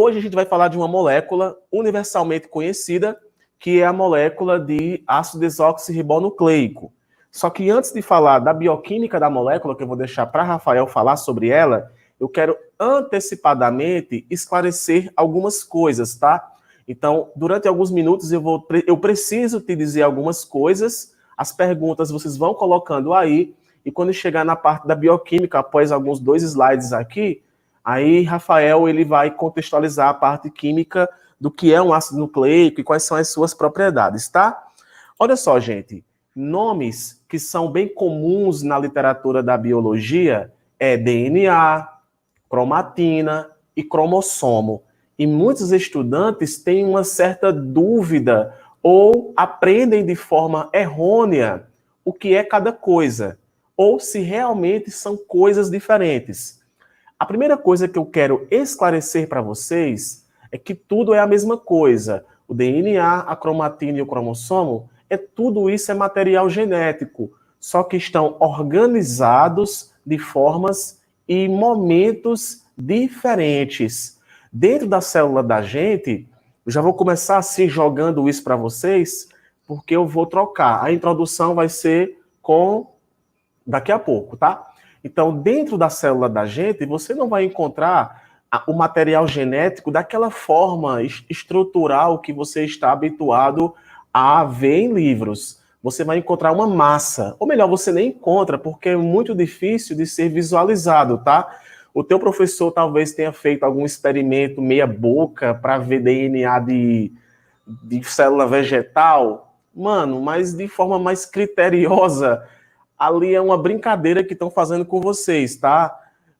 hoje a gente vai falar de uma molécula universalmente conhecida, que é a molécula de ácido desoxirribonucleico. Só que antes de falar da bioquímica da molécula, que eu vou deixar para Rafael falar sobre ela, eu quero antecipadamente esclarecer algumas coisas, tá? Então, durante alguns minutos eu preciso te dizer algumas coisas, as perguntas vocês vão colocando aí, e quando chegar na parte da bioquímica, após alguns 2 slides aqui, aí Rafael ele vai contextualizar a parte química do que é um ácido nucleico e quais são as suas propriedades, tá? Olha só, gente, nomes que são bem comuns na literatura da biologia é DNA, cromatina e cromossomo. E muitos estudantes têm uma certa dúvida ou aprendem de forma errônea o que é cada coisa, ou se realmente são coisas diferentes. A primeira coisa que eu quero esclarecer para vocês é que tudo é a mesma coisa. O DNA, a cromatina e o cromossomo, tudo isso é material genético, só que estão organizados de formas e momentos diferentes. Dentro da célula da gente, eu já vou começar assim jogando isso para vocês, porque eu vou trocar. A introdução vai ser com daqui a pouco, tá? Então, dentro da célula da gente, você não vai encontrar o material genético daquela forma estrutural que você está habituado a ver em livros. Você vai encontrar uma massa, ou melhor, você nem encontra, porque é muito difícil de ser visualizado, tá? O teu professor talvez tenha feito algum experimento meia boca para ver DNA de célula vegetal, mano, mas de forma mais criteriosa. Ali é uma brincadeira que estão fazendo com vocês, tá?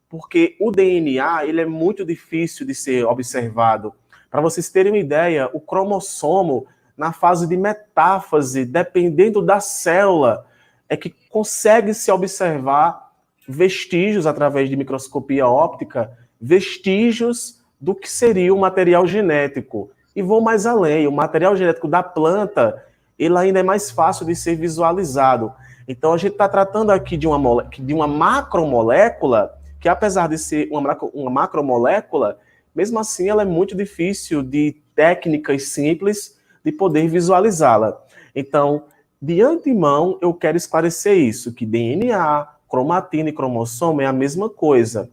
Porque o DNA, ele é muito difícil de ser observado. Para vocês terem uma ideia, o cromossomo, na fase de metáfase, dependendo da célula, é que consegue se observar vestígios, através de microscopia óptica, vestígios do que seria o material genético. E vou mais além, o material genético da planta, ele ainda é mais fácil de ser visualizado. Então, a gente está tratando aqui de uma macromolécula, que apesar de ser uma macromolécula, mesmo assim ela é muito difícil de técnicas simples de poder visualizá-la. Então, de antemão, eu quero esclarecer isso, que DNA, cromatina e cromossomo é a mesma coisa.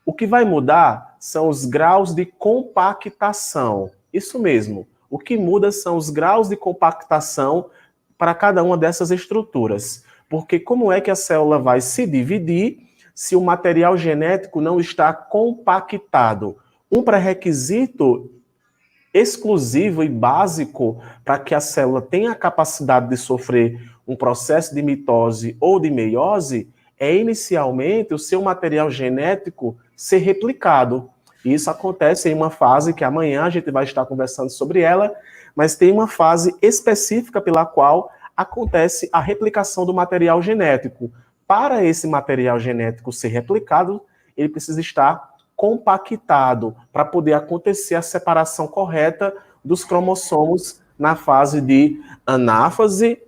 O que vai mudar são os graus de compactação. Isso mesmo. O que muda são os graus de compactação para cada uma dessas estruturas. Porque como é que a célula vai se dividir se o material genético não está compactado? Um pré-requisito exclusivo e básico para que a célula tenha a capacidade de sofrer um processo de mitose ou de meiose é inicialmente o seu material genético ser replicado. Isso acontece em uma fase que amanhã a gente vai estar conversando sobre ela, mas tem uma fase específica pela qual acontece a replicação do material genético. Para esse material genético ser replicado, ele precisa estar compactado para poder acontecer a separação correta dos cromossomos na fase de anáfase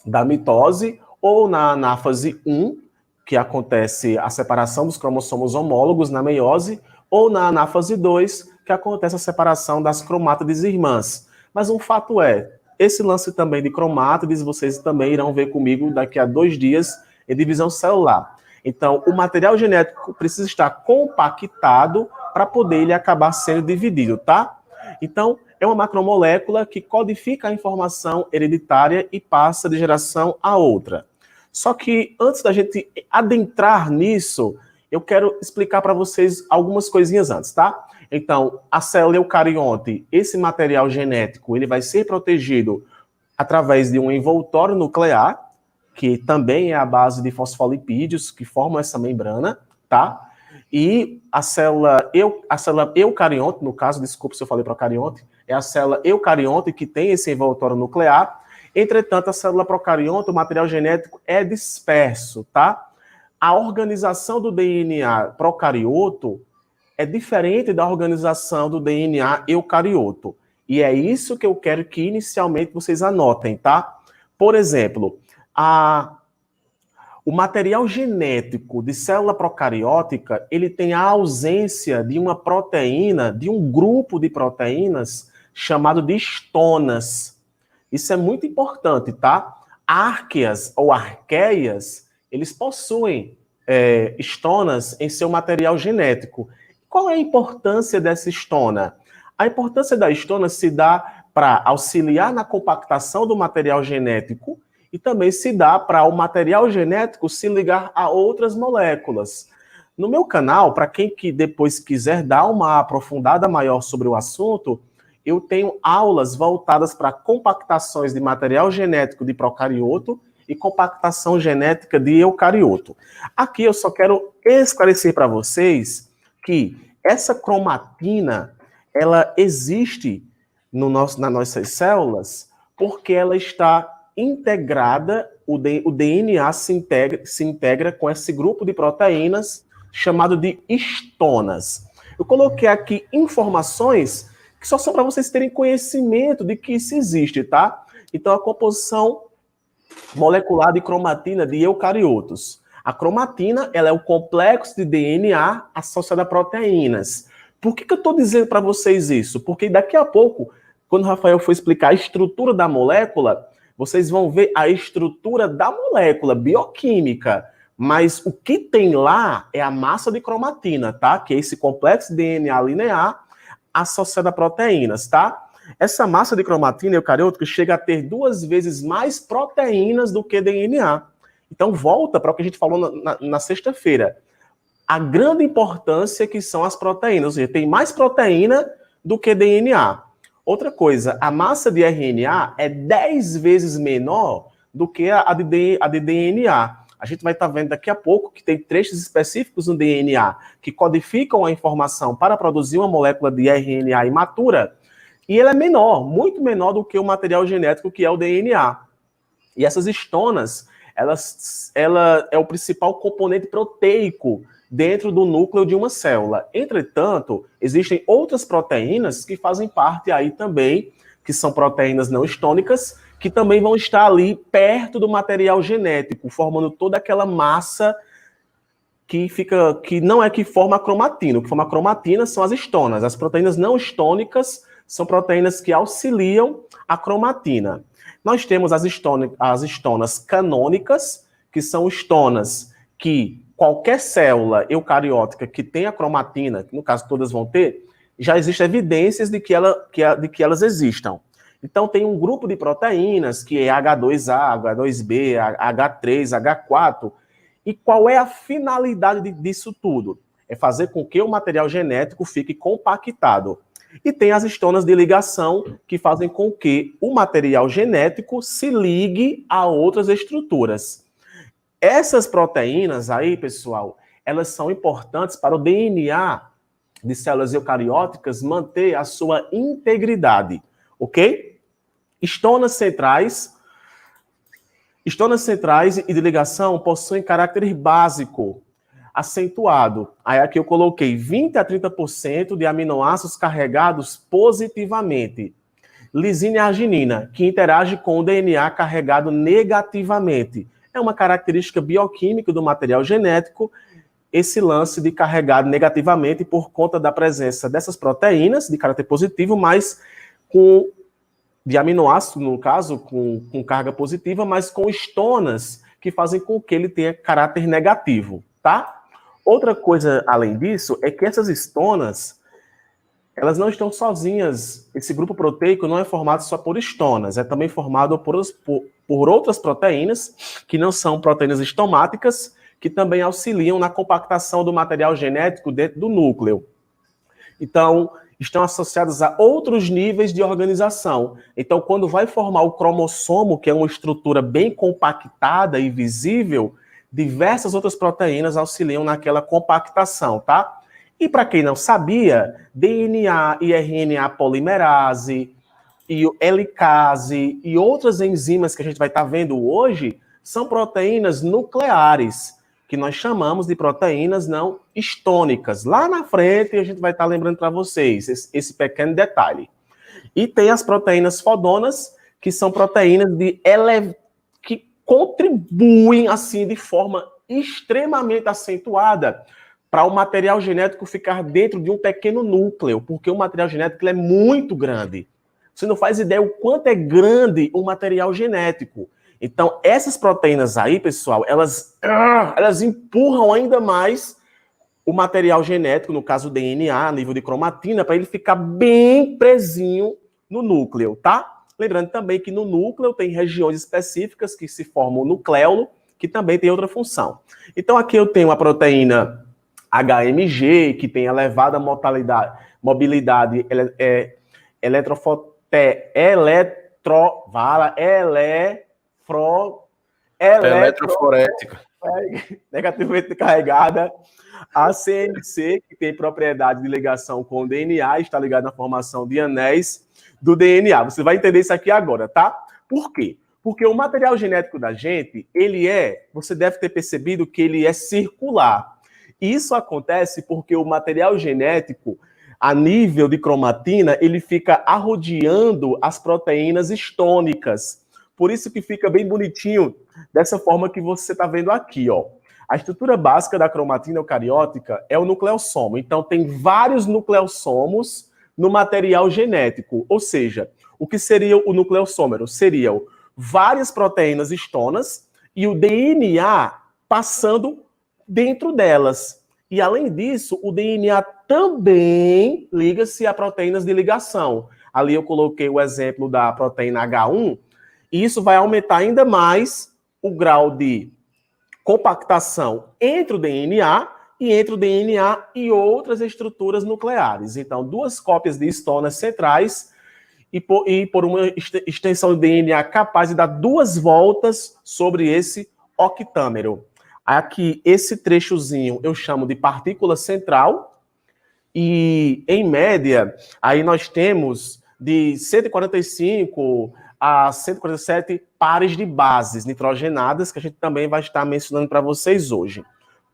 da mitose ou na anáfase 1, que acontece a separação dos cromossomos homólogos na meiose, ou na anáfase 2, que acontece a separação das cromátides irmãs. Mas um fato é, esse lance também de cromátides, vocês também irão ver comigo daqui a 2 dias em divisão celular. Então, o material genético precisa estar compactado para poder ele acabar sendo dividido, tá? Então, é uma macromolécula que codifica a informação hereditária e passa de geração a outra. Só que, antes da gente adentrar nisso, eu quero explicar para vocês algumas coisinhas antes, tá? Então, a célula eucarionte, esse material genético, ele vai ser protegido através de um envoltório nuclear, que também é a base de fosfolipídios que formam essa membrana, tá? E a célula eucarionte, no caso, desculpe se eu falei procarionte, é a célula eucarionte que tem esse envoltório nuclear. Entretanto, a célula procarionte, o material genético é disperso, tá? A organização do DNA procarioto é diferente da organização do DNA eucarioto. E é isso que eu quero que inicialmente vocês anotem, tá? Por exemplo, O material genético de célula procariótica, ele tem a ausência de uma proteína, de um grupo de proteínas chamado de estonas. Isso é muito importante, tá? Árqueas ou arqueias, eles possuem estonas em seu material genético. Qual é a importância dessa estona? A importância da estona se dá para auxiliar na compactação do material genético e também se dá para o material genético se ligar a outras moléculas. No meu canal, para quem que depois quiser dar uma aprofundada maior sobre o assunto, eu tenho aulas voltadas para compactações de material genético de procarioto e compactação genética de eucarioto. Aqui eu só quero esclarecer para vocês que essa cromatina, ela existe nas nossas células porque ela está integrada, o DNA se integra com esse grupo de proteínas chamado de estonas. Eu coloquei aqui informações que só são para vocês terem conhecimento de que isso existe, tá? Então, a composição molecular de cromatina de eucariotos. A cromatina, ela é o complexo de DNA associado a proteínas. Por que eu estou dizendo para vocês isso? Porque daqui a pouco, quando o Rafael for explicar a estrutura da molécula, vocês vão ver a estrutura da molécula bioquímica. Mas o que tem lá é a massa de cromatina, tá? Que é esse complexo de DNA linear associado a proteínas, tá? Essa massa de cromatina eucariótica chega a ter 2 vezes mais proteínas do que DNA. Então, volta para o que a gente falou na sexta-feira. A grande importância que são as proteínas, ou seja, tem mais proteína do que DNA. Outra coisa, a massa de RNA é 10 vezes menor do que a de DNA. A gente vai estar vendo daqui a pouco que tem trechos específicos no DNA que codificam a informação para produzir uma molécula de RNA imatura, e ela é menor, muito menor do que o material genético que é o DNA. E essas estonas, ela é o principal componente proteico dentro do núcleo de uma célula. Entretanto, existem outras proteínas que fazem parte aí também, que são proteínas não estônicas, que também vão estar ali perto do material genético, formando toda aquela massa que não é que forma a cromatina. O que forma a cromatina são as estonas. As proteínas não estônicas são proteínas que auxiliam a cromatina. Nós temos as estonas canônicas, que são estonas que qualquer célula eucariótica que tenha cromatina, que no caso todas vão ter, já existem evidências de que elas existam. Então tem um grupo de proteínas que é H2A, H2B, H3, H4. E qual é a finalidade disso tudo? É fazer com que o material genético fique compactado. E tem as estonas de ligação, que fazem com que o material genético se ligue a outras estruturas. Essas proteínas aí, pessoal, elas são importantes para o DNA de células eucarióticas manter a sua integridade, ok? Estonas centrais e de ligação possuem caráter básico, acentuado. Aí aqui eu coloquei 20 a 30% de aminoácidos carregados positivamente. Lisina e arginina, que interage com o DNA carregado negativamente. É uma característica bioquímica do material genético, esse lance de carregado negativamente por conta da presença dessas proteínas de caráter positivo, mas de aminoácido, no caso, com carga positiva, mas com estonas que fazem com que ele tenha caráter negativo, tá? Outra coisa, além disso, é que essas estonas, elas não estão sozinhas. Esse grupo proteico não é formado só por estonas, é também formado por outras proteínas, que não são proteínas estomáticas, que também auxiliam na compactação do material genético dentro do núcleo. Então, estão associadas a outros níveis de organização. Então, quando vai formar o cromossomo, que é uma estrutura bem compactada e visível, diversas outras proteínas auxiliam naquela compactação, tá? E para quem não sabia, DNA e RNA polimerase, e helicase e outras enzimas que a gente vai estar vendo hoje são proteínas nucleares, que nós chamamos de proteínas não estônicas. Lá na frente a gente vai estar lembrando para vocês esse pequeno detalhe. E tem as proteínas fodonas, que são proteínas contribuem, assim, de forma extremamente acentuada para o material genético ficar dentro de um pequeno núcleo, porque o material genético ele é muito grande. Você não faz ideia o quanto é grande o material genético. Então, essas proteínas aí, pessoal, elas empurram ainda mais o material genético, no caso o DNA, a nível de cromatina, para ele ficar bem presinho no núcleo, tá? Lembrando também que no núcleo tem regiões específicas que se formam no nucleolo, que também tem outra função. Então, aqui eu tenho a proteína HMG, que tem elevada mobilidade eletroforética. Negativamente carregada. A CMC, que tem propriedade de ligação com o DNA, está ligada na formação de anéis do DNA. Você vai entender isso aqui agora, tá? Por quê? Porque o material genético da gente, você deve ter percebido que ele é circular. Isso acontece porque o material genético, a nível de cromatina, ele fica arrodeando as proteínas histônicas. Por isso que fica bem bonitinho, dessa forma que você está vendo aqui, ó. A estrutura básica da cromatina eucariótica é o nucleossomo. Então, tem vários nucleossomos no material genético. Ou seja, o que seria o nucleossômero? Seriam várias proteínas histonas e o DNA passando dentro delas. E, além disso, o DNA também liga-se a proteínas de ligação. Ali eu coloquei o exemplo da proteína H1, e isso vai aumentar ainda mais o grau de compactação entre o DNA e entre o DNA e outras estruturas nucleares. Então, duas cópias de histonas centrais e por uma extensão de DNA capaz de dar duas voltas sobre esse octâmero. Aqui, esse trechozinho eu chamo de partícula central e, em média, aí nós temos de 145 a 147 pares de bases nitrogenadas, que a gente também vai estar mencionando para vocês hoje.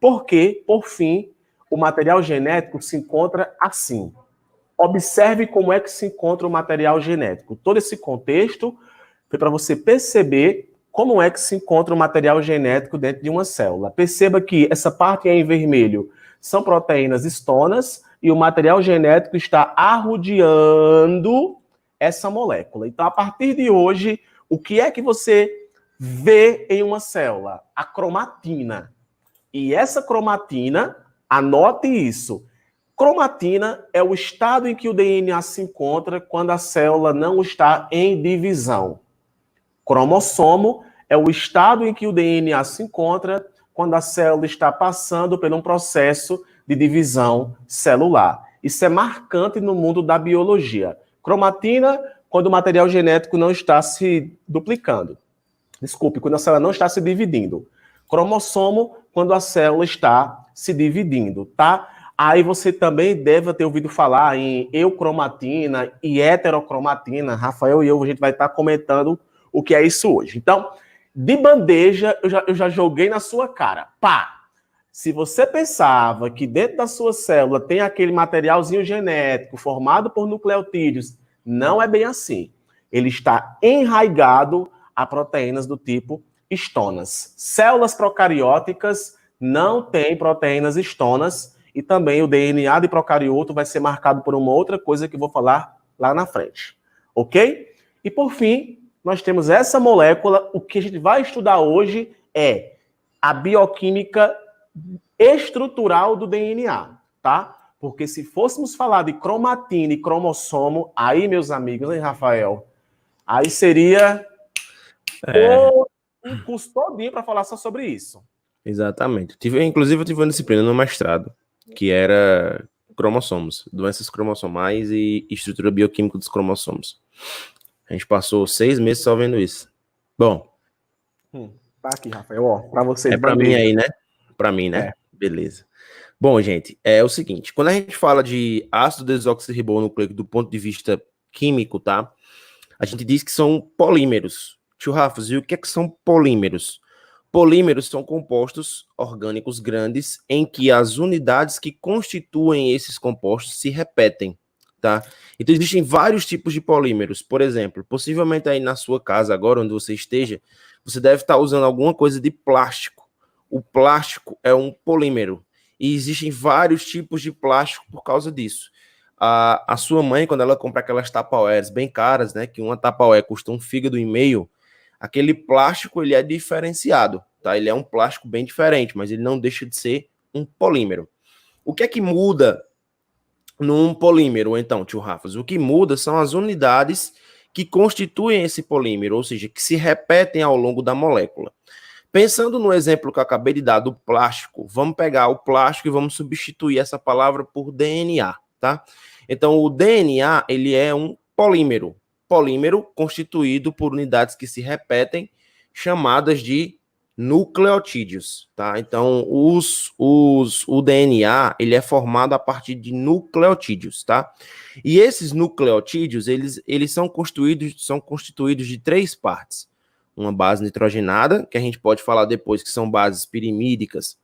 Porque, por fim, o material genético se encontra assim. Observe como é que se encontra o material genético. Todo esse contexto foi para você perceber como é que se encontra o material genético dentro de uma célula. Perceba que essa parte aí em vermelho são proteínas histonas e o material genético está arrodeando essa molécula. Então, a partir de hoje, o que é que você vê em uma célula? A cromatina. E essa cromatina, anote isso. Cromatina é o estado em que o DNA se encontra quando a célula não está em divisão. Cromossomo é o estado em que o DNA se encontra quando a célula está passando por um processo de divisão celular. Isso é marcante no mundo da biologia. Cromatina, quando o material genético não está se duplicando. Desculpe, quando a célula não está se dividindo. Cromossomo, quando a célula está se dividindo, tá? Aí você também deve ter ouvido falar em eucromatina e heterocromatina. Rafael e a gente vai estar comentando o que é isso hoje. Então, de bandeja, eu já joguei na sua cara. Pá! Se você pensava que dentro da sua célula tem aquele materialzinho genético formado por nucleotídeos, não é bem assim. Ele está enraigado a proteínas do tipo histonas. Células procarióticas não têm proteínas histonas e também o DNA de procarioto vai ser marcado por uma outra coisa que eu vou falar lá na frente. Ok? E por fim, nós temos essa molécula. O que a gente vai estudar hoje é a bioquímica estrutural do DNA, tá? Porque se fôssemos falar de cromatina e cromossomo, aí, meus amigos, hein, Rafael? Aí seria um curso todinho para falar só sobre isso. Exatamente. Inclusive, eu tive uma disciplina no mestrado, que era cromossomos, doenças cromossomais e estrutura bioquímica dos cromossomos. A gente passou 6 meses só vendo isso. Bom. Tá aqui, Rafael, ó, para você. É para mim aí, né? Para mim, né? Beleza. Bom, gente, é o seguinte, quando a gente fala de ácido desoxirribonucleico do ponto de vista químico, tá? A gente diz que são polímeros. Tio Rafos, e o que é que são polímeros? Polímeros são compostos orgânicos grandes em que as unidades que constituem esses compostos se repetem, tá? Então, existem vários tipos de polímeros. Por exemplo, possivelmente aí na sua casa agora, onde você esteja, você deve estar usando alguma coisa de plástico. O plástico é um polímero. E existem vários tipos de plástico por causa disso. A sua mãe, quando ela compra aquelas Tupperwares bem caras, né, que uma Tupperware custa um fígado e meio, aquele plástico ele é diferenciado, tá? Ele é um plástico bem diferente, mas ele não deixa de ser um polímero. O que é que muda num polímero, então, tio Rafas? O que muda são as unidades que constituem esse polímero, ou seja, que se repetem ao longo da molécula. Pensando no exemplo que eu acabei de dar do plástico, vamos pegar o plástico e vamos substituir essa palavra por DNA, tá? Então, o DNA, ele é um polímero constituído por unidades que se repetem, chamadas de nucleotídeos, tá? Então, o DNA, ele é formado a partir de nucleotídeos, tá? E esses nucleotídeos, eles são constituídos de 3 partes. Uma base nitrogenada, que a gente pode falar depois que são bases pirimídicas,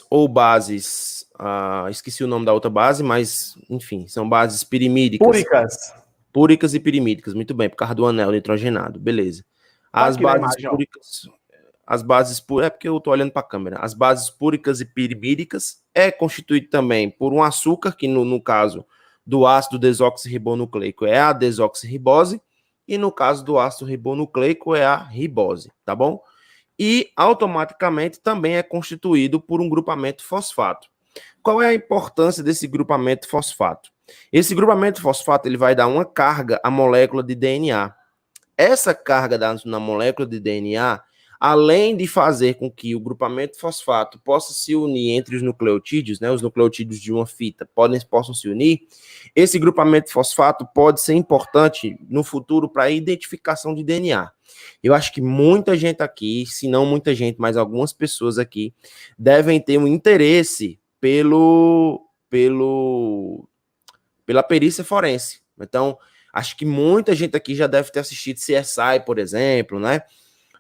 ou bases, esqueci o nome da outra base, mas, enfim, são bases pirimídicas. Púricas e pirimídicas, muito bem, por causa do anel nitrogenado, beleza. As bases púricas, é porque eu tô olhando para a câmera. As bases púricas e pirimídicas é constituído também por um açúcar, que no caso do ácido desoxirribonucleico é a desoxirribose, e no caso do ácido ribonucleico é a ribose, tá bom? E automaticamente também é constituído por um grupamento fosfato. Qual é a importância desse grupamento fosfato? Esse grupamento fosfato ele vai dar uma carga à molécula de DNA. Essa carga na molécula de DNA, além de fazer com que o grupamento fosfato possa se unir entre os nucleotídeos, né, os nucleotídeos de uma fita possam se unir, esse grupamento fosfato pode ser importante no futuro para a identificação de DNA. Eu acho que muita gente aqui, se não muita gente, mas algumas pessoas aqui, devem ter um interesse pela perícia forense. Então, acho que muita gente aqui já deve ter assistido CSI, por exemplo, né?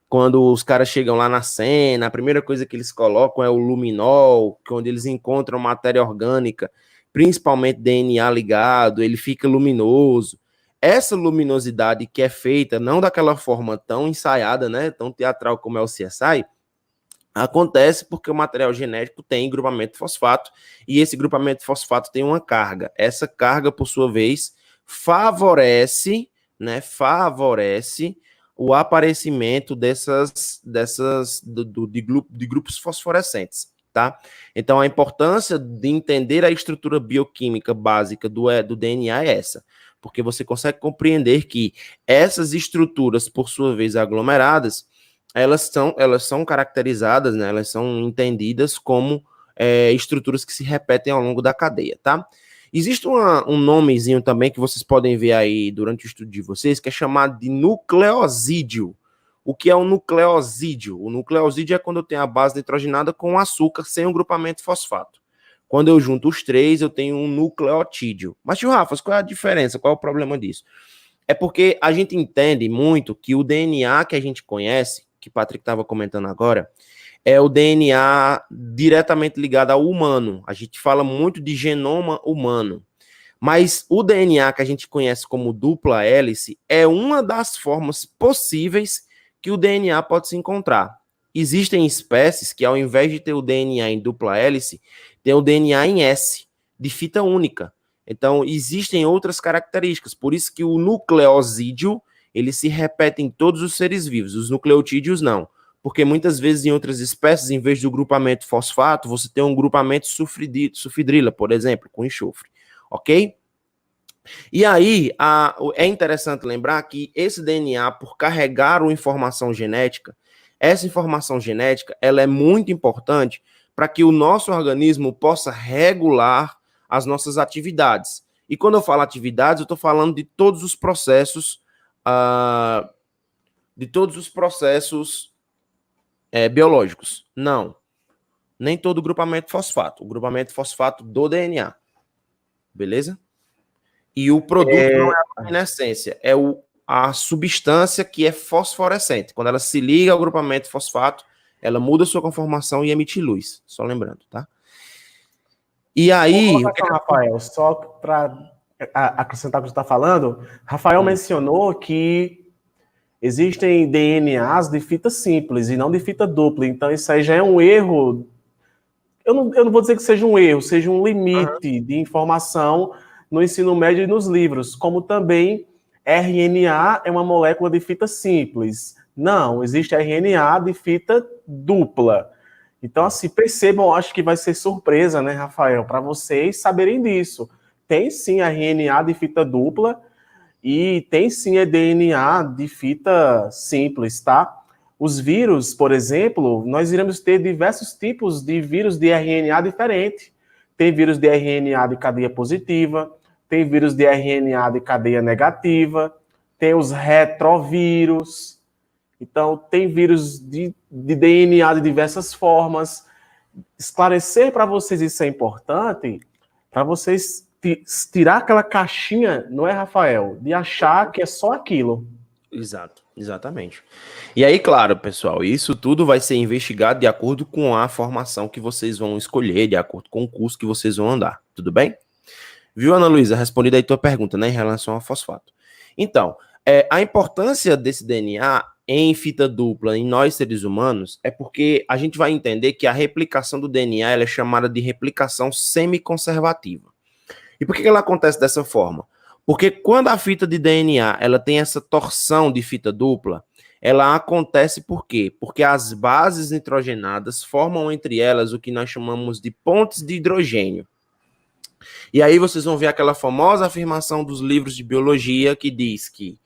Quando os caras chegam lá na cena, a primeira coisa que eles colocam é o luminol, onde eles encontram matéria orgânica, principalmente DNA ligado, ele fica luminoso. Essa luminosidade que é feita, não daquela forma tão ensaiada, né, tão teatral como é o CSI, acontece porque o material genético tem grupamento fosfato, e esse grupamento fosfato tem uma carga. Essa carga, por sua vez, favorece o aparecimento de grupos fosforescentes, tá? Então, a importância de entender a estrutura bioquímica básica do DNA é essa, porque você consegue compreender que essas estruturas, por sua vez, aglomeradas, elas são caracterizadas, né? Elas são entendidas como estruturas que se repetem ao longo da cadeia, tá? Existe um nomezinho também que vocês podem ver aí durante o estudo de vocês, que é chamado de nucleosídeo. O que é um nucleosídeo? O nucleosídeo é quando eu tenho a base nitrogenada com açúcar sem um grupamento fosfato. Quando eu junto os 3, eu tenho um nucleotídeo. Mas, tio Rafa, qual é a diferença? Qual é o problema disso? É porque a gente entende muito que o DNA que a gente conhece, que o Patrick estava comentando agora, é o DNA diretamente ligado ao humano. A gente fala muito de genoma humano. Mas o DNA que a gente conhece como dupla hélice é uma das formas possíveis que o DNA pode se encontrar. Existem espécies que, ao invés de ter o DNA em dupla hélice, tem o DNA em S, de fita única. Então, existem outras características. Por isso que o nucleosídeo, ele se repete em todos os seres vivos. Os nucleotídeos não. Porque muitas vezes em outras espécies, em vez do grupamento fosfato, você tem um grupamento sulfidrila, por exemplo, com enxofre. Ok? E aí, é interessante lembrar que esse DNA, por carregar uma informação genética, essa informação genética, ela é muito importante para que o nosso organismo possa regular as nossas atividades. E quando eu falo atividades, eu estou falando de todos os processos, biológicos. Não. Nem todo grupamento fosfato. O grupamento fosfato do DNA. Beleza? E o produto não é a luminescência, é a substância que é fosforescente. Quando ela se liga ao grupamento fosfato, ela muda sua conformação e emite luz. Só lembrando, tá? E aí... Uma questão, Rafael, só para acrescentar o que você está falando, Rafael mencionou que existem DNAs de fita simples e não de fita dupla, então isso aí já é um erro. Eu não vou dizer que seja um erro, seja um limite de informação no ensino médio e nos livros, como também RNA é uma molécula de fita simples. Não, existe RNA de fita dupla. Então, assim, percebam, acho que vai ser surpresa, né, Rafael, para vocês saberem disso. Tem sim RNA de fita dupla e tem sim DNA de fita simples, tá? Os vírus, por exemplo, nós iremos ter diversos tipos de vírus de RNA diferente. Tem vírus de RNA de cadeia positiva, tem vírus de RNA de cadeia negativa, tem os retrovírus. Então, tem vírus de DNA de diversas formas. Esclarecer para vocês isso é importante, para vocês tirar aquela caixinha, não é, Rafael? De achar que é só aquilo. Exato, exatamente. E aí, claro, pessoal, isso tudo vai ser investigado de acordo com a formação que vocês vão escolher, de acordo com o curso que vocês vão andar, tudo bem? Viu, Ana Luísa? Respondida aí tua pergunta, né, em relação ao fosfato. Então, a importância desse DNA em fita dupla em nós seres humanos é porque a gente vai entender que a replicação do DNA ela é chamada de replicação semiconservativa. E por que ela acontece dessa forma? Porque quando a fita de DNA ela tem essa torção de fita dupla, ela acontece por quê? Porque as bases nitrogenadas formam entre elas o que nós chamamos de pontes de hidrogênio. E aí vocês vão ver aquela famosa afirmação dos livros de biologia que diz que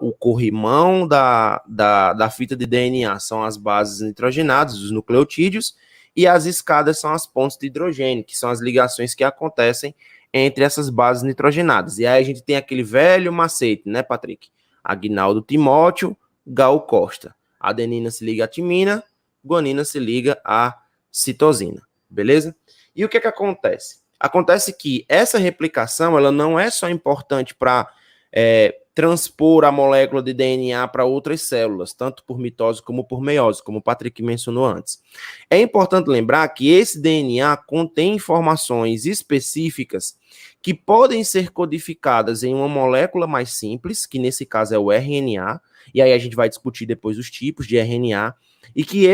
o corrimão da fita de DNA são as bases nitrogenadas, os nucleotídeos, e as escadas são as pontes de hidrogênio, que são as ligações que acontecem entre essas bases nitrogenadas. E aí a gente tem aquele velho macete, né, Patrick? Aguinaldo Timóteo, Gal Costa. Adenina se liga à timina, guanina se liga à citosina, beleza? E o que acontece? Acontece que essa replicação ela não é só importante para transpor a molécula de DNA para outras células, tanto por mitose como por meiose, como o Patrick mencionou antes. É importante lembrar que esse DNA contém informações específicas que podem ser codificadas em uma molécula mais simples, que nesse caso é o RNA, e aí a gente vai discutir depois os tipos de RNA, e que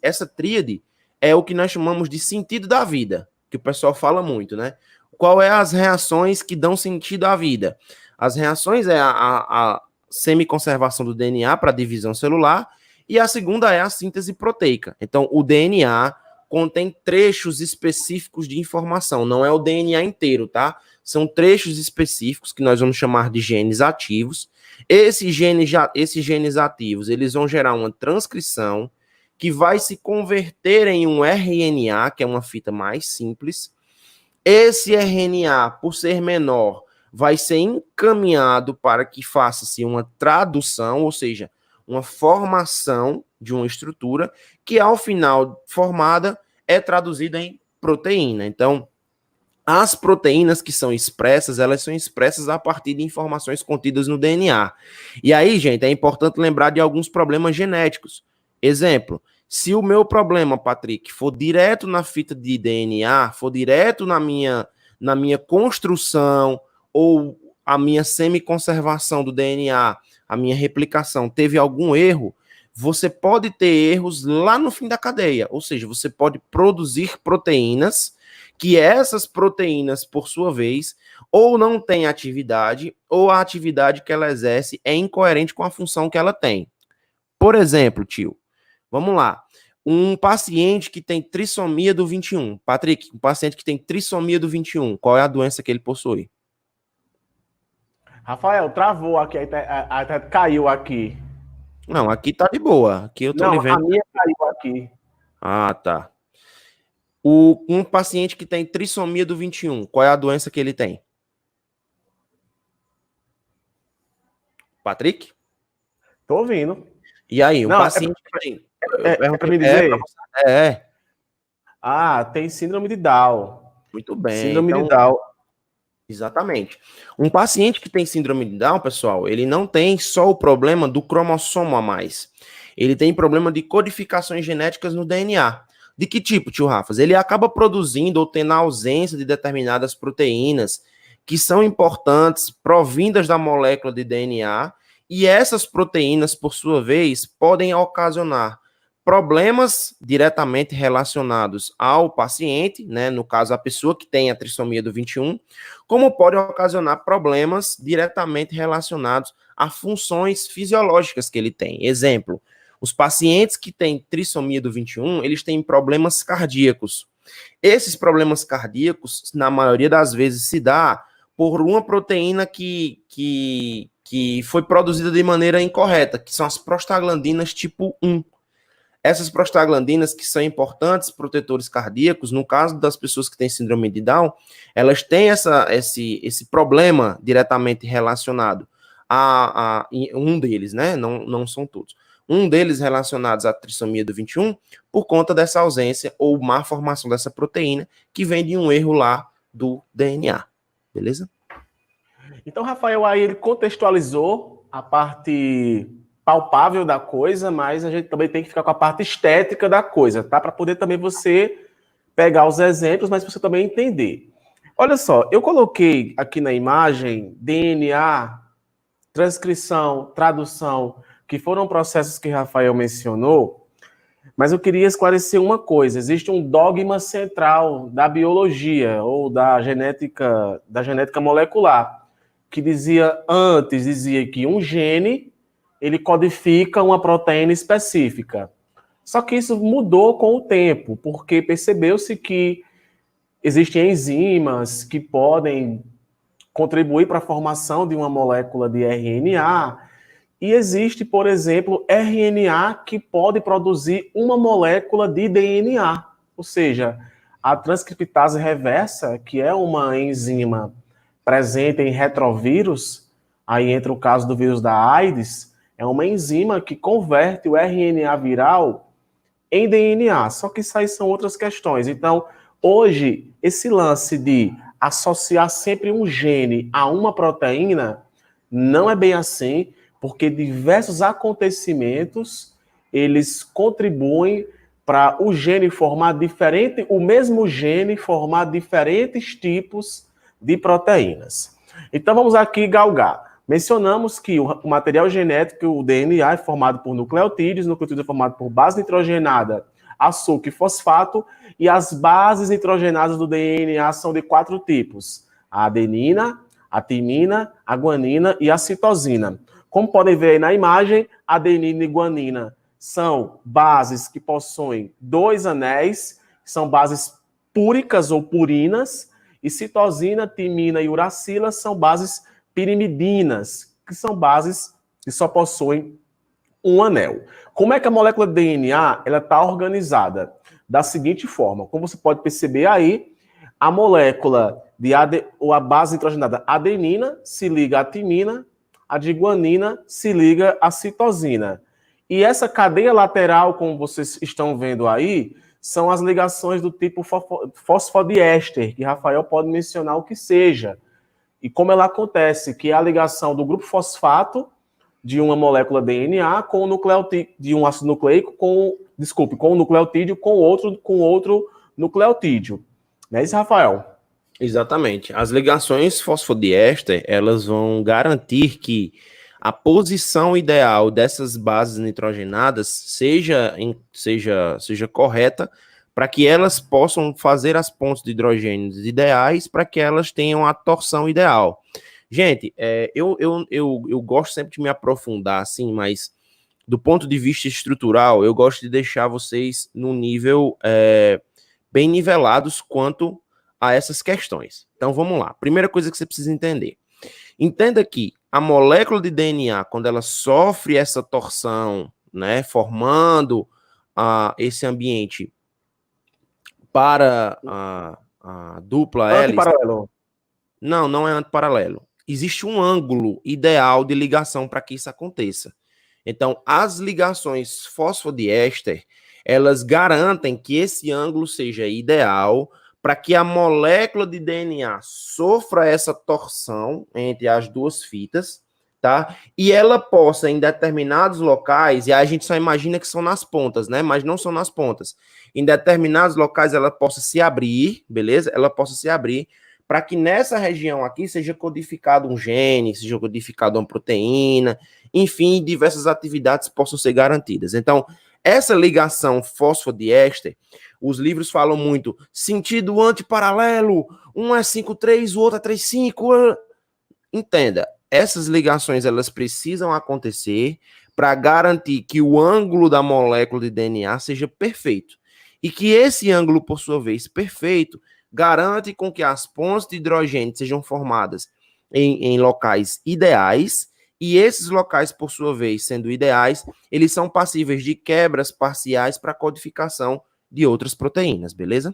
essa tríade é o que nós chamamos de sentido da vida, que o pessoal fala muito, né? Qual é as reações que dão sentido à vida? As reações é a semiconservação do DNA para divisão celular e a segunda é a síntese proteica. Então, o DNA contém trechos específicos de informação, não é o DNA inteiro, tá? São trechos específicos que nós vamos chamar de genes ativos. Esses genes ativos, eles vão gerar uma transcrição que vai se converter em um RNA, que é uma fita mais simples. Esse RNA, por ser menor, vai ser encaminhado para que faça-se uma tradução, ou seja, uma formação de uma estrutura que, ao final formada, é traduzida em proteína. Então, as proteínas que são expressas, elas são expressas a partir de informações contidas no DNA. E aí, gente, é importante lembrar de alguns problemas genéticos. Exemplo, se o meu problema, Patrick, for direto na fita de DNA, for direto na minha construção, ou a minha semiconservação do DNA, a minha replicação, teve algum erro, você pode ter erros lá no fim da cadeia. Ou seja, você pode produzir proteínas, que essas proteínas, por sua vez, ou não têm atividade, ou a atividade que ela exerce é incoerente com a função que ela tem. Por exemplo, tio, vamos lá. Um paciente que tem trissomia do 21. Patrick, um paciente que tem trissomia do 21, qual é a doença que ele possui? Rafael, travou aqui, até caiu aqui. Não, aqui tá de boa. Aqui eu tô Não, lhe vendo. a minha caiu aqui. Ah, tá. Um paciente que tem trissomia do 21, qual é a doença que ele tem? Patrick? Tô ouvindo. E aí, um Não, paciente que tem... pra me dizer? É. Ah, tem síndrome de Down. Muito bem. Síndrome então, de Down. Exatamente. Um paciente que tem síndrome de Down, pessoal, ele não tem só o problema do cromossomo a mais. Ele tem problema de codificações genéticas no DNA. De que tipo, tio Rafas? Ele acaba produzindo ou tendo a ausência de determinadas proteínas que são importantes, provindas da molécula de DNA, e essas proteínas, por sua vez, podem ocasionar problemas diretamente relacionados ao paciente, né, no caso, a pessoa que tem a trissomia do 21, como podem ocasionar problemas diretamente relacionados a funções fisiológicas que ele tem. Exemplo, os pacientes que têm trissomia do 21, eles têm problemas cardíacos. Esses problemas cardíacos, na maioria das vezes, se dá por uma proteína que foi produzida de maneira incorreta, que são as prostaglandinas tipo 1. Essas prostaglandinas, que são importantes protetores cardíacos, no caso das pessoas que têm síndrome de Down, elas têm esse problema diretamente relacionado a um deles, né? Não são todos. Um deles relacionados à trissomia do 21, por conta dessa ausência ou má formação dessa proteína, que vem de um erro lá do DNA. Beleza? Então, Rafael, aí ele contextualizou a parte palpável da coisa, mas a gente também tem que ficar com a parte estética da coisa, tá? Para poder também você pegar os exemplos, mas você também entender. Olha só, eu coloquei aqui na imagem DNA, transcrição, tradução, que foram processos que Rafael mencionou, mas eu queria esclarecer uma coisa. Existe um dogma central da biologia ou da genética molecular, que dizia que um gene ele codifica uma proteína específica. Só que isso mudou com o tempo, porque percebeu-se que existem enzimas que podem contribuir para a formação de uma molécula de RNA, e existe, por exemplo, RNA que pode produzir uma molécula de DNA, ou seja, a transcriptase reversa, que é uma enzima presente em retrovírus, aí entra o caso do vírus da AIDS, é uma enzima que converte o RNA viral em DNA, só que isso aí são outras questões. Então, hoje, esse lance de associar sempre um gene a uma proteína não é bem assim, porque diversos acontecimentos, eles contribuem para o gene formar o mesmo gene formar diferentes tipos de proteínas. Então, vamos aqui galgar. Mencionamos que o material genético, o DNA, é formado por nucleotídeos, nucleotídeo é formado por base nitrogenada, açúcar e fosfato, e as bases nitrogenadas do DNA são de 4 tipos: a adenina, a timina, a guanina e a citosina. Como podem ver aí na imagem, adenina e guanina são bases que possuem 2 anéis, são bases púricas ou purinas, e citosina, timina e uracila são bases pirimidinas, que são bases que só possuem um anel. Como é que a molécula de DNA ela está organizada? Da seguinte forma, como você pode perceber aí, a molécula ou a base nitrogenada adenina se liga à timina, a de guanina se liga à citosina. E essa cadeia lateral, como vocês estão vendo aí, são as ligações do tipo fosfodiéster, que Rafael pode mencionar o que seja. E como ela acontece, que é a ligação do grupo fosfato de uma molécula DNA com o nucleotídeo, de um ácido nucleico com o nucleotídeo com outro nucleotídeo. Não é isso, Rafael? Exatamente. As ligações fosfodiéster, elas vão garantir que a posição ideal dessas bases nitrogenadas seja correta, para que elas possam fazer as pontes de hidrogênios ideais, para que elas tenham a torção ideal. Gente, eu gosto sempre de me aprofundar, assim, mas do ponto de vista estrutural, eu gosto de deixar vocês num nível bem nivelados quanto a essas questões. Então, vamos lá. Primeira coisa que você precisa entender. Entenda que a molécula de DNA, quando ela sofre essa torção, né, formando esse ambiente para a dupla hélice... Antiparalelo. Não é antiparalelo. Existe um ângulo ideal de ligação para que isso aconteça. Então, as ligações fosfodiéster, elas garantem que esse ângulo seja ideal para que a molécula de DNA sofra essa torção entre as duas fitas, tá? E ela possa, em determinados locais, e aí a gente só imagina que são nas pontas, né? Mas não são nas pontas. Em determinados locais ela possa se abrir, beleza? Ela possa se abrir para que nessa região aqui seja codificado um gene, seja codificado uma proteína, enfim, diversas atividades possam ser garantidas. Então, essa ligação fosfodiéster, os livros falam muito sentido antiparalelo, um é 5,3, o outro é 3,5. Entenda, essas ligações elas precisam acontecer para garantir que o ângulo da molécula de DNA seja perfeito. E que esse ângulo, por sua vez, perfeito, garante com que as pontes de hidrogênio sejam formadas em locais ideais, e esses locais, por sua vez, sendo ideais, eles são passíveis de quebras parciais para codificação de outras proteínas, beleza?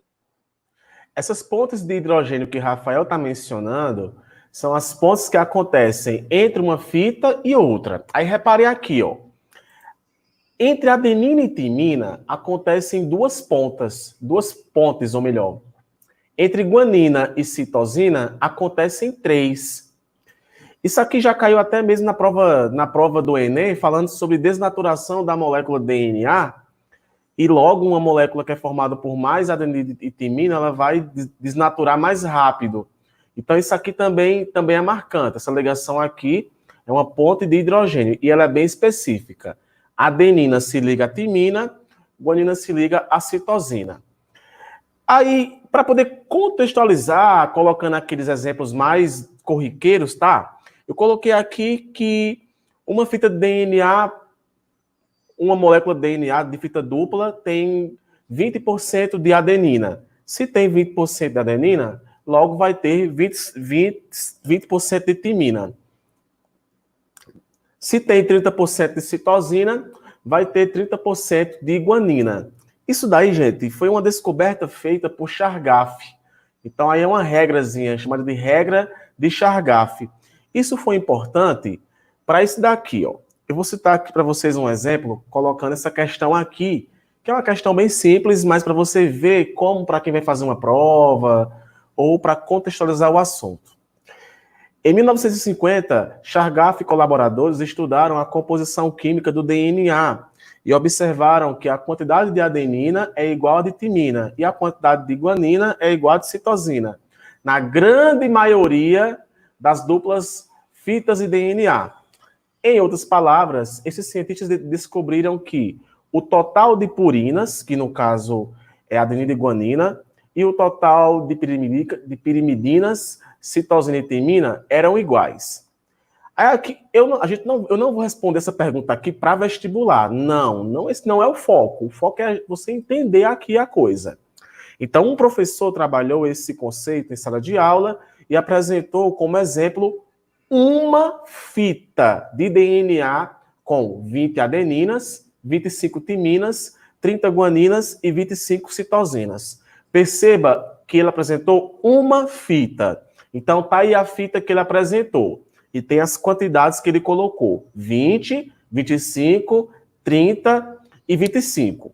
Essas pontes de hidrogênio que Rafael está mencionando são as pontes que acontecem entre uma fita e outra. Aí repare aqui, ó. Entre adenina e timina acontecem duas pontes, ou melhor. Entre guanina e citosina acontecem 3. Isso aqui já caiu até mesmo na prova do Enem, falando sobre desnaturação da molécula DNA, e logo uma molécula que é formada por mais adenina e timina, ela vai desnaturar mais rápido. Então isso aqui também é marcante. Essa ligação aqui é uma ponte de hidrogênio, e ela é bem específica. Adenina se liga à timina, guanina se liga à citosina. Aí, para poder contextualizar, colocando aqueles exemplos mais corriqueiros, tá? Eu coloquei aqui que uma fita de DNA, uma molécula de DNA de fita dupla tem 20% de adenina. Se tem 20% de adenina, logo vai ter 20% de timina. Se tem 30% de citosina, vai ter 30% de guanina. Isso daí, gente, foi uma descoberta feita por Chargaff. Então, aí é uma regrazinha chamada de regra de Chargaff. Isso foi importante para isso daqui, ó. Eu vou citar aqui para vocês um exemplo, colocando essa questão aqui, que é uma questão bem simples, mas para você ver como, para quem vai fazer uma prova, ou para contextualizar o assunto. Em 1950, Chargaff e colaboradores estudaram a composição química do DNA e observaram que a quantidade de adenina é igual a de timina e a quantidade de guanina é igual a de citosina, na grande maioria das duplas fitas de DNA. Em outras palavras, esses cientistas descobriram que o total de purinas, que no caso é adenina e guanina, e o total de pirimidinas, citosina e timina, eram iguais. Aí aqui, eu não vou responder essa pergunta aqui para vestibular. Não, esse não é o foco. O foco é você entender aqui a coisa. Então, um professor trabalhou esse conceito em sala de aula e apresentou como exemplo uma fita de DNA com 20 adeninas, 25 timinas, 30 guaninas e 25 citosinas. Perceba que ele apresentou uma fita. Então, tá aí a fita que ele apresentou. E tem as quantidades que ele colocou. 20, 25, 30 e 25.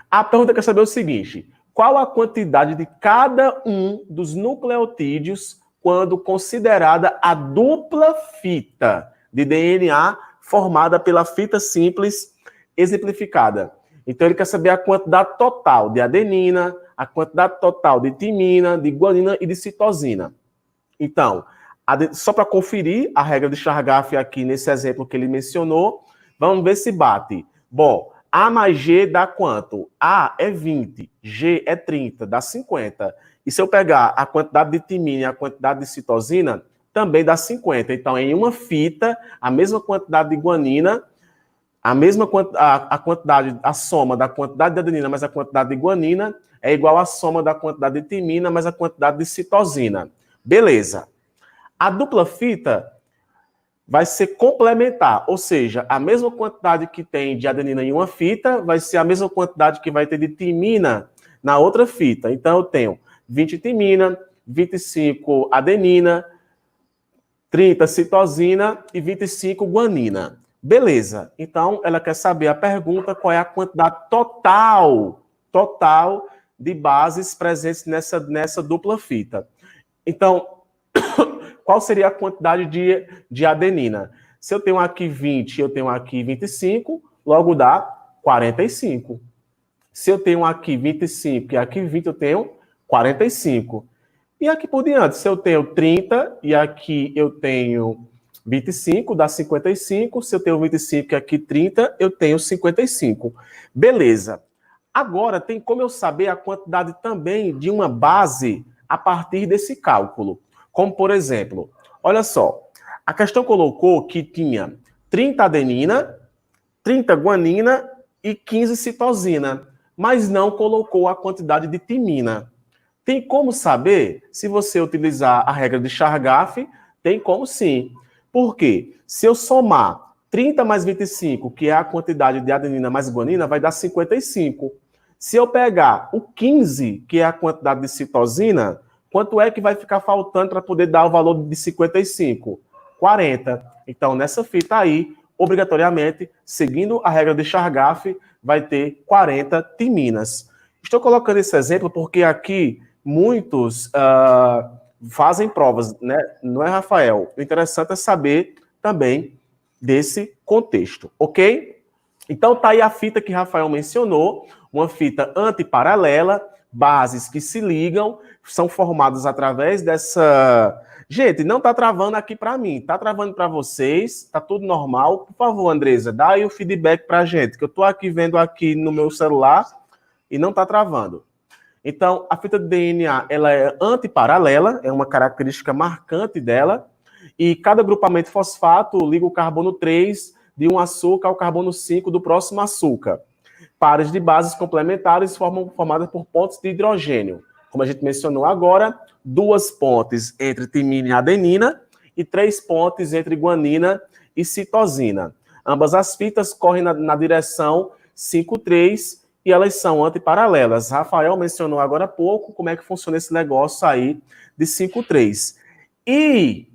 A pergunta quer saber o seguinte: qual a quantidade de cada um dos nucleotídeos quando considerada a dupla fita de DNA formada pela fita simples exemplificada? Então, ele quer saber a quantidade total de adenina, a quantidade total de timina, de guanina e de citosina. Então, só para conferir a regra de Chargaff aqui nesse exemplo que ele mencionou, vamos ver se bate. Bom, A mais G dá quanto? A é 20, G é 30, dá 50. E se eu pegar a quantidade de timina e a quantidade de citosina, também dá 50. Então, em uma fita, a mesma quantidade de guanina, a quantidade, a soma da quantidade de adenina mais a quantidade de guanina é igual à soma da quantidade de timina mais a quantidade de citosina. Beleza. A dupla fita vai ser complementar, ou seja, a mesma quantidade que tem de adenina em uma fita vai ser a mesma quantidade que vai ter de timina na outra fita. Então, eu tenho 20 timina, 25 adenina, 30 citosina e 25 guanina. Beleza. Então, ela quer saber a pergunta, qual é a quantidade total de bases presentes nessa dupla fita. Então, qual seria a quantidade de adenina? Se eu tenho aqui 20, eu tenho aqui 25, logo dá 45. Se eu tenho aqui 25 e aqui 20, eu tenho 45. E aqui por diante, se eu tenho 30 e aqui eu tenho 25, dá 55. Se eu tenho 25 e aqui 30, eu tenho 55. Beleza. Agora, tem como eu saber a quantidade também de uma base a partir desse cálculo. Como, por exemplo, olha só, a questão colocou que tinha 30 adenina, 30 guanina e 15 citosina, mas não colocou a quantidade de timina. Tem como saber? Se você utilizar a regra de Chargaff, tem como sim. Por quê? Se eu somar 30 mais 25, que é a quantidade de adenina mais guanina, vai dar 55. Se eu pegar o 15, que é a quantidade de citosina, quanto é que vai ficar faltando para poder dar o valor de 55? 40. Então, nessa fita aí, obrigatoriamente, seguindo a regra de Chargaff, vai ter 40 timinas. Estou colocando esse exemplo porque aqui muitos fazem provas, né? Não é, Rafael? O interessante é saber também desse contexto, ok? Então, tá aí a fita que Rafael mencionou, uma fita antiparalela, bases que se ligam, são formadas através dessa... Gente, não tá travando aqui para mim, tá travando para vocês, tá tudo normal. Por favor, Andresa, dá aí o feedback pra gente, que eu tô aqui vendo aqui no meu celular e não tá travando. Então, a fita de DNA, ela é antiparalela, é uma característica marcante dela, e cada grupamento fosfato liga o carbono 3 de um açúcar ao carbono 5 do próximo açúcar. Pares de bases complementares formadas por pontes de hidrogênio. Como a gente mencionou agora, 2 pontes entre timina e adenina e 3 pontes entre guanina e citosina. Ambas as fitas correm na direção 5,3 e elas são antiparalelas. Rafael mencionou agora há pouco como é que funciona esse negócio aí de 5,3. E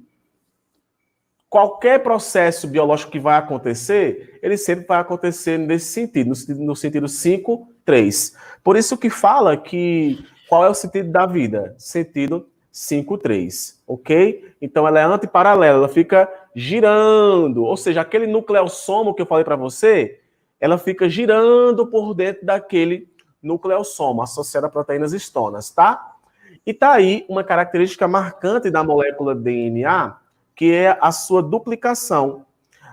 qualquer processo biológico que vai acontecer, ele sempre vai acontecer nesse sentido, no sentido 5,3. Por isso que fala que qual é o sentido da vida? Sentido 5,3, ok? Então ela é antiparalela, ela fica girando, ou seja, aquele nucleossomo que eu falei para você, ela fica girando por dentro daquele nucleossomo associado a proteínas histonas, tá? E tá aí uma característica marcante da molécula DNA, que é a sua duplicação.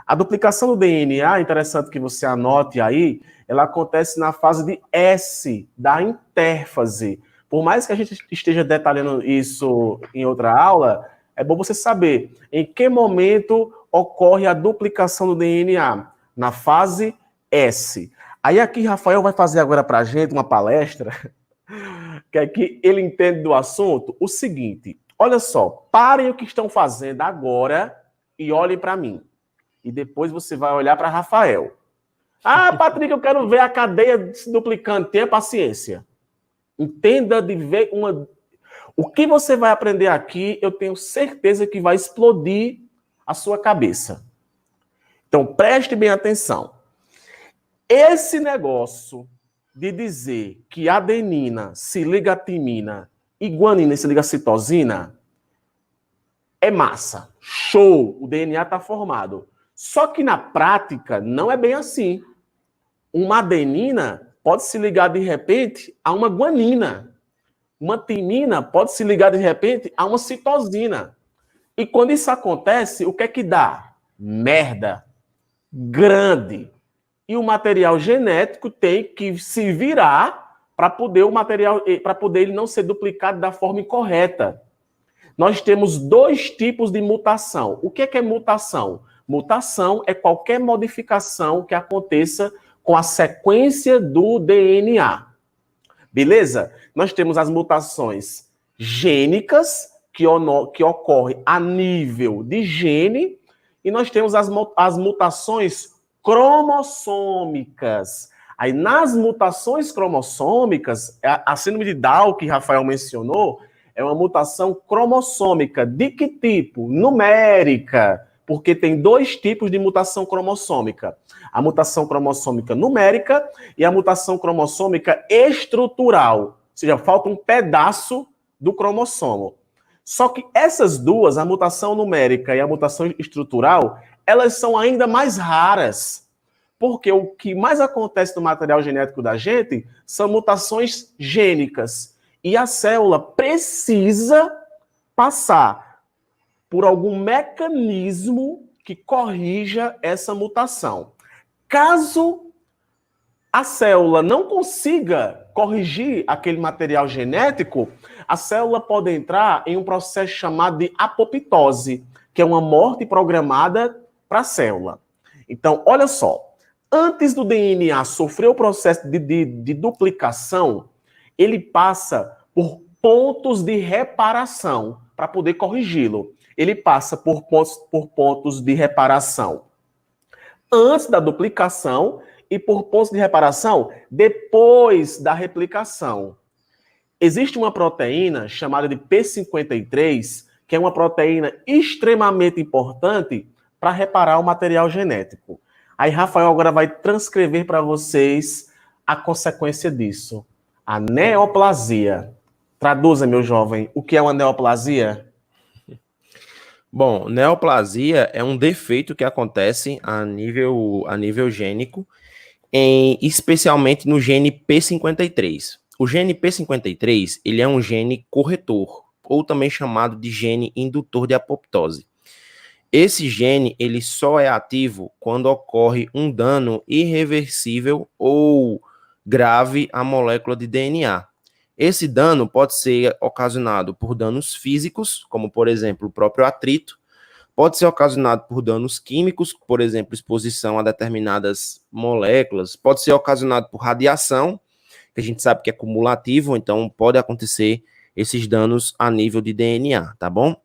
A duplicação do DNA, interessante que você anote aí, ela acontece na fase de S, da intérfase. Por mais que a gente esteja detalhando isso em outra aula, é bom você saber em que momento ocorre a duplicação do DNA. Na fase S. Aí aqui Rafael vai fazer agora para a gente uma palestra, que aqui ele entende do assunto, o seguinte... Olha só, parem o que estão fazendo agora e olhem para mim. E depois você vai olhar para Rafael. Ah, Patrick, eu quero ver a cadeia se duplicando. Tenha paciência. Entenda de ver uma... O que você vai aprender aqui, eu tenho certeza que vai explodir a sua cabeça. Então, preste bem atenção. Esse negócio de dizer que adenina se liga a timina e guanina se liga a citosina, é massa. Show! O DNA está formado. Só que na prática não é bem assim. Uma adenina pode se ligar de repente a uma guanina. Uma timina pode se ligar de repente a uma citosina. E quando isso acontece, o que é que dá? Merda. Grande. E o material genético tem que se virar para poder ele não ser duplicado da forma incorreta. Nós temos 2 tipos de mutação. O que é mutação? Mutação é qualquer modificação que aconteça com a sequência do DNA. Beleza? Nós temos as mutações gênicas, que ocorrem a nível de gene, e nós temos as mutações cromossômicas. Aí, nas mutações cromossômicas, a síndrome de Down, que Rafael mencionou, é uma mutação cromossômica. De que tipo? Numérica. Porque tem 2 tipos de mutação cromossômica. A mutação cromossômica numérica e a mutação cromossômica estrutural. Ou seja, falta um pedaço do cromossomo. Só que essas duas, a mutação numérica e a mutação estrutural, elas são ainda mais raras. Porque o que mais acontece no material genético da gente são mutações gênicas. E a célula precisa passar por algum mecanismo que corrija essa mutação. Caso a célula não consiga corrigir aquele material genético, a célula pode entrar em um processo chamado de apoptose, que é uma morte programada para a célula. Então, olha só, antes do DNA sofrer o processo de duplicação, ele passa por pontos de reparação para poder corrigi-lo. Ele passa por pontos de reparação antes da duplicação e por pontos de reparação depois da replicação. Existe uma proteína chamada de P53, que é uma proteína extremamente importante para reparar o material genético. Aí Rafael agora vai transcrever para vocês a consequência disso. A neoplasia. Traduza, meu jovem, o que é uma neoplasia? Bom, neoplasia é um defeito que acontece a nível gênico, especialmente no gene P53. O gene P53, ele é um gene corretor, ou também chamado de gene indutor de apoptose. Esse gene, ele só é ativo quando ocorre um dano irreversível ou grave à molécula de DNA. Esse dano pode ser ocasionado por danos físicos, como, por exemplo, o próprio atrito, pode ser ocasionado por danos químicos, por exemplo, exposição a determinadas moléculas, pode ser ocasionado por radiação, que a gente sabe que é cumulativo, então pode acontecer esses danos a nível de DNA, tá bom?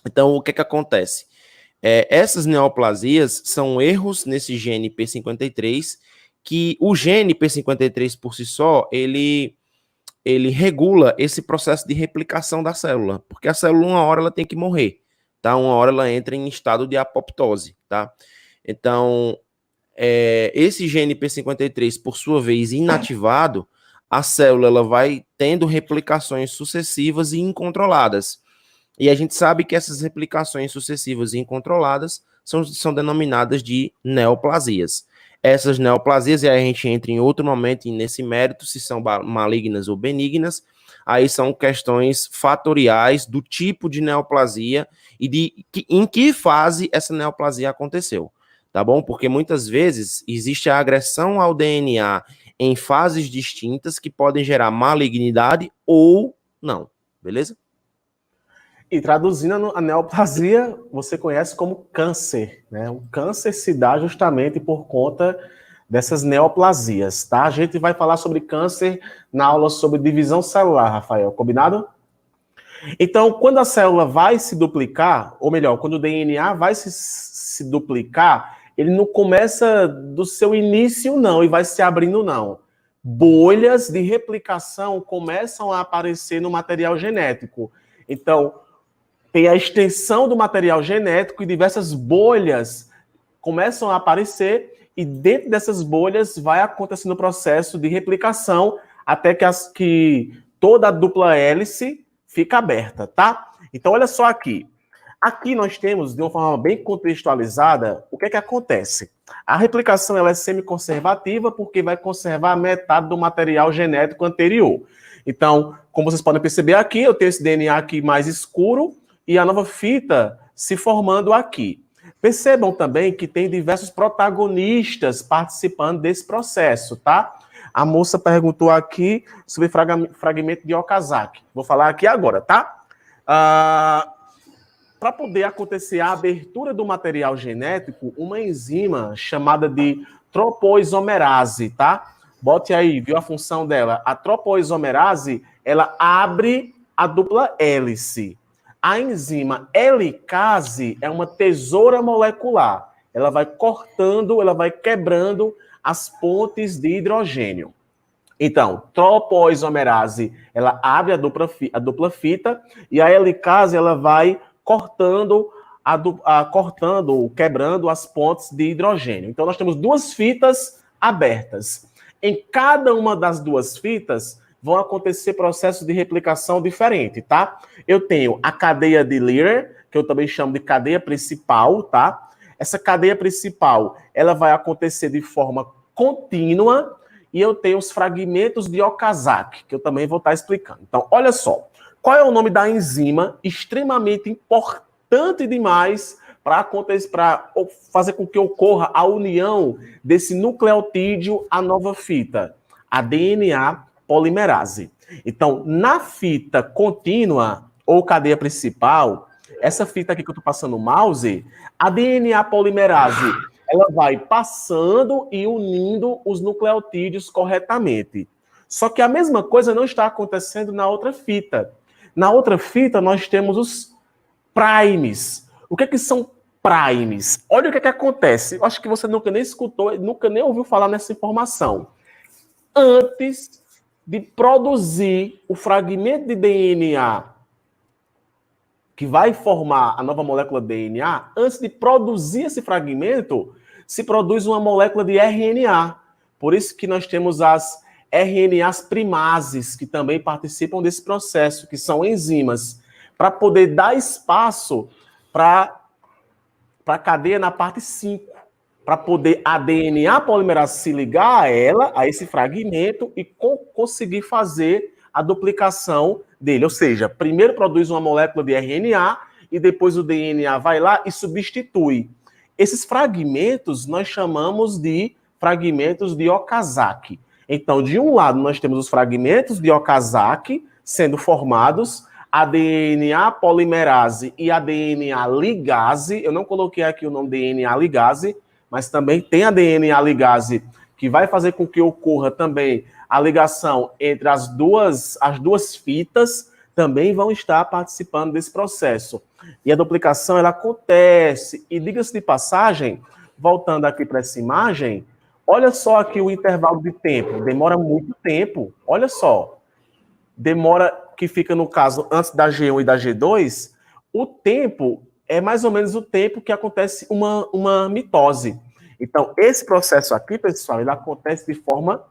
Então, o que acontece? Essas neoplasias são erros nesse gene P53, que o gene P53 por si só, ele regula esse processo de replicação da célula, porque a célula, uma hora, ela tem que morrer, tá? Uma hora ela entra em estado de apoptose, tá? Então, esse gene P53, por sua vez, inativado, a célula ela vai tendo replicações sucessivas e incontroladas. E a gente sabe que essas replicações sucessivas e incontroladas são denominadas de neoplasias. Essas neoplasias, e aí a gente entra em outro momento nesse mérito, se são malignas ou benignas, aí são questões fatoriais do tipo de neoplasia e em que fase essa neoplasia aconteceu, tá bom? Porque muitas vezes existe a agressão ao DNA em fases distintas que podem gerar malignidade ou não, beleza? E traduzindo a neoplasia, você conhece como câncer, né? O câncer se dá justamente por conta dessas neoplasias, tá? A gente vai falar sobre câncer na aula sobre divisão celular, Rafael, combinado? Então, quando a célula vai se duplicar, ou melhor, quando o DNA vai se duplicar, ele não começa do seu início, não, e vai se abrindo, não. Bolhas de replicação começam a aparecer no material genético. Então, tem a extensão do material genético e diversas bolhas começam a aparecer e dentro dessas bolhas vai acontecendo o processo de replicação até que toda a dupla hélice fica aberta, tá? Então, olha só aqui. Aqui nós temos, de uma forma bem contextualizada, o que é que acontece? A replicação ela é semiconservativa porque vai conservar metade do material genético anterior. Então, como vocês podem perceber aqui, eu tenho esse DNA aqui mais escuro, e a nova fita se formando aqui. Percebam também que tem diversos protagonistas participando desse processo, tá? A moça perguntou aqui sobre fragmento de Okazaki. Vou falar aqui agora, tá? Para poder acontecer a abertura do material genético, uma enzima chamada de tropoisomerase, tá? Bote aí, viu a função dela? A tropoisomerase, ela abre a dupla hélice. A enzima helicase é uma tesoura molecular. Ela vai cortando, ela vai quebrando as pontes de hidrogênio. Então, tropoisomerase, ela abre a dupla fita e a helicase, ela vai cortando, quebrando as pontes de hidrogênio. Então, nós temos duas fitas abertas. Em cada uma das duas fitas, vão acontecer processos de replicação diferentes, tá? Eu tenho a cadeia de Lear, que eu também chamo de cadeia principal, tá? Essa cadeia principal, ela vai acontecer de forma contínua, e eu tenho os fragmentos de Okazaki, que eu também vou estar explicando. Então, olha só, qual é o nome da enzima extremamente importante demais para fazer com que ocorra a união desse nucleotídeo à nova fita, a DNA polimerase. Então, na fita contínua ou cadeia principal, essa fita aqui que eu estou passando o mouse, a DNA polimerase, ela vai passando e unindo os nucleotídeos corretamente. Só que a mesma coisa não está acontecendo na outra fita. Na outra fita, nós temos os primes. O que são primes? Olha o que acontece. Eu acho que você nunca nem escutou, nunca nem ouviu falar nessa informação. Antes de produzir o fragmento de DNA que vai formar a nova molécula DNA, antes de produzir esse fragmento, se produz uma molécula de RNA. Por isso que nós temos as RNAs primases, que também participam desse processo, que são enzimas, para poder dar espaço para a cadeia na parte 5, para poder a DNA polimerase se ligar a ela, a esse fragmento, e conseguir fazer a duplicação dele. Ou seja, primeiro produz uma molécula de RNA e depois o DNA vai lá e substitui. Esses fragmentos nós chamamos de fragmentos de Okazaki. Então, de um lado, nós temos os fragmentos de Okazaki sendo formados, a DNA polimerase e a DNA ligase. Eu não coloquei aqui o nome DNA ligase, mas também tem a DNA ligase que vai fazer com que ocorra também a ligação entre as duas fitas, também vão estar participando desse processo. E a duplicação, ela acontece. E diga-se de passagem, voltando aqui para essa imagem, olha só aqui o intervalo de tempo. Demora muito tempo. Olha só. Demora, que fica no caso antes da G1 e da G2, o tempo é mais ou menos o tempo que acontece uma mitose. Então, esse processo aqui, pessoal, ele acontece de forma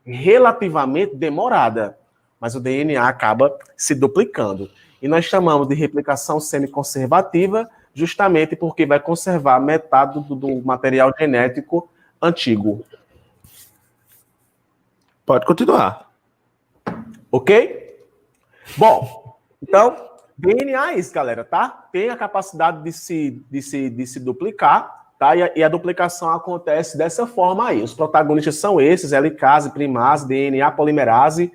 relativamente demorada, mas o DNA acaba se duplicando. E nós chamamos de replicação semiconservativa, justamente porque vai conservar metade do material genético antigo. Pode continuar. Ok? Bom, então, DNA é isso, galera, tá? Tem a capacidade de se duplicar, tá? E a duplicação acontece dessa forma aí. Os protagonistas são esses: helicase, primase, DNA polimerase.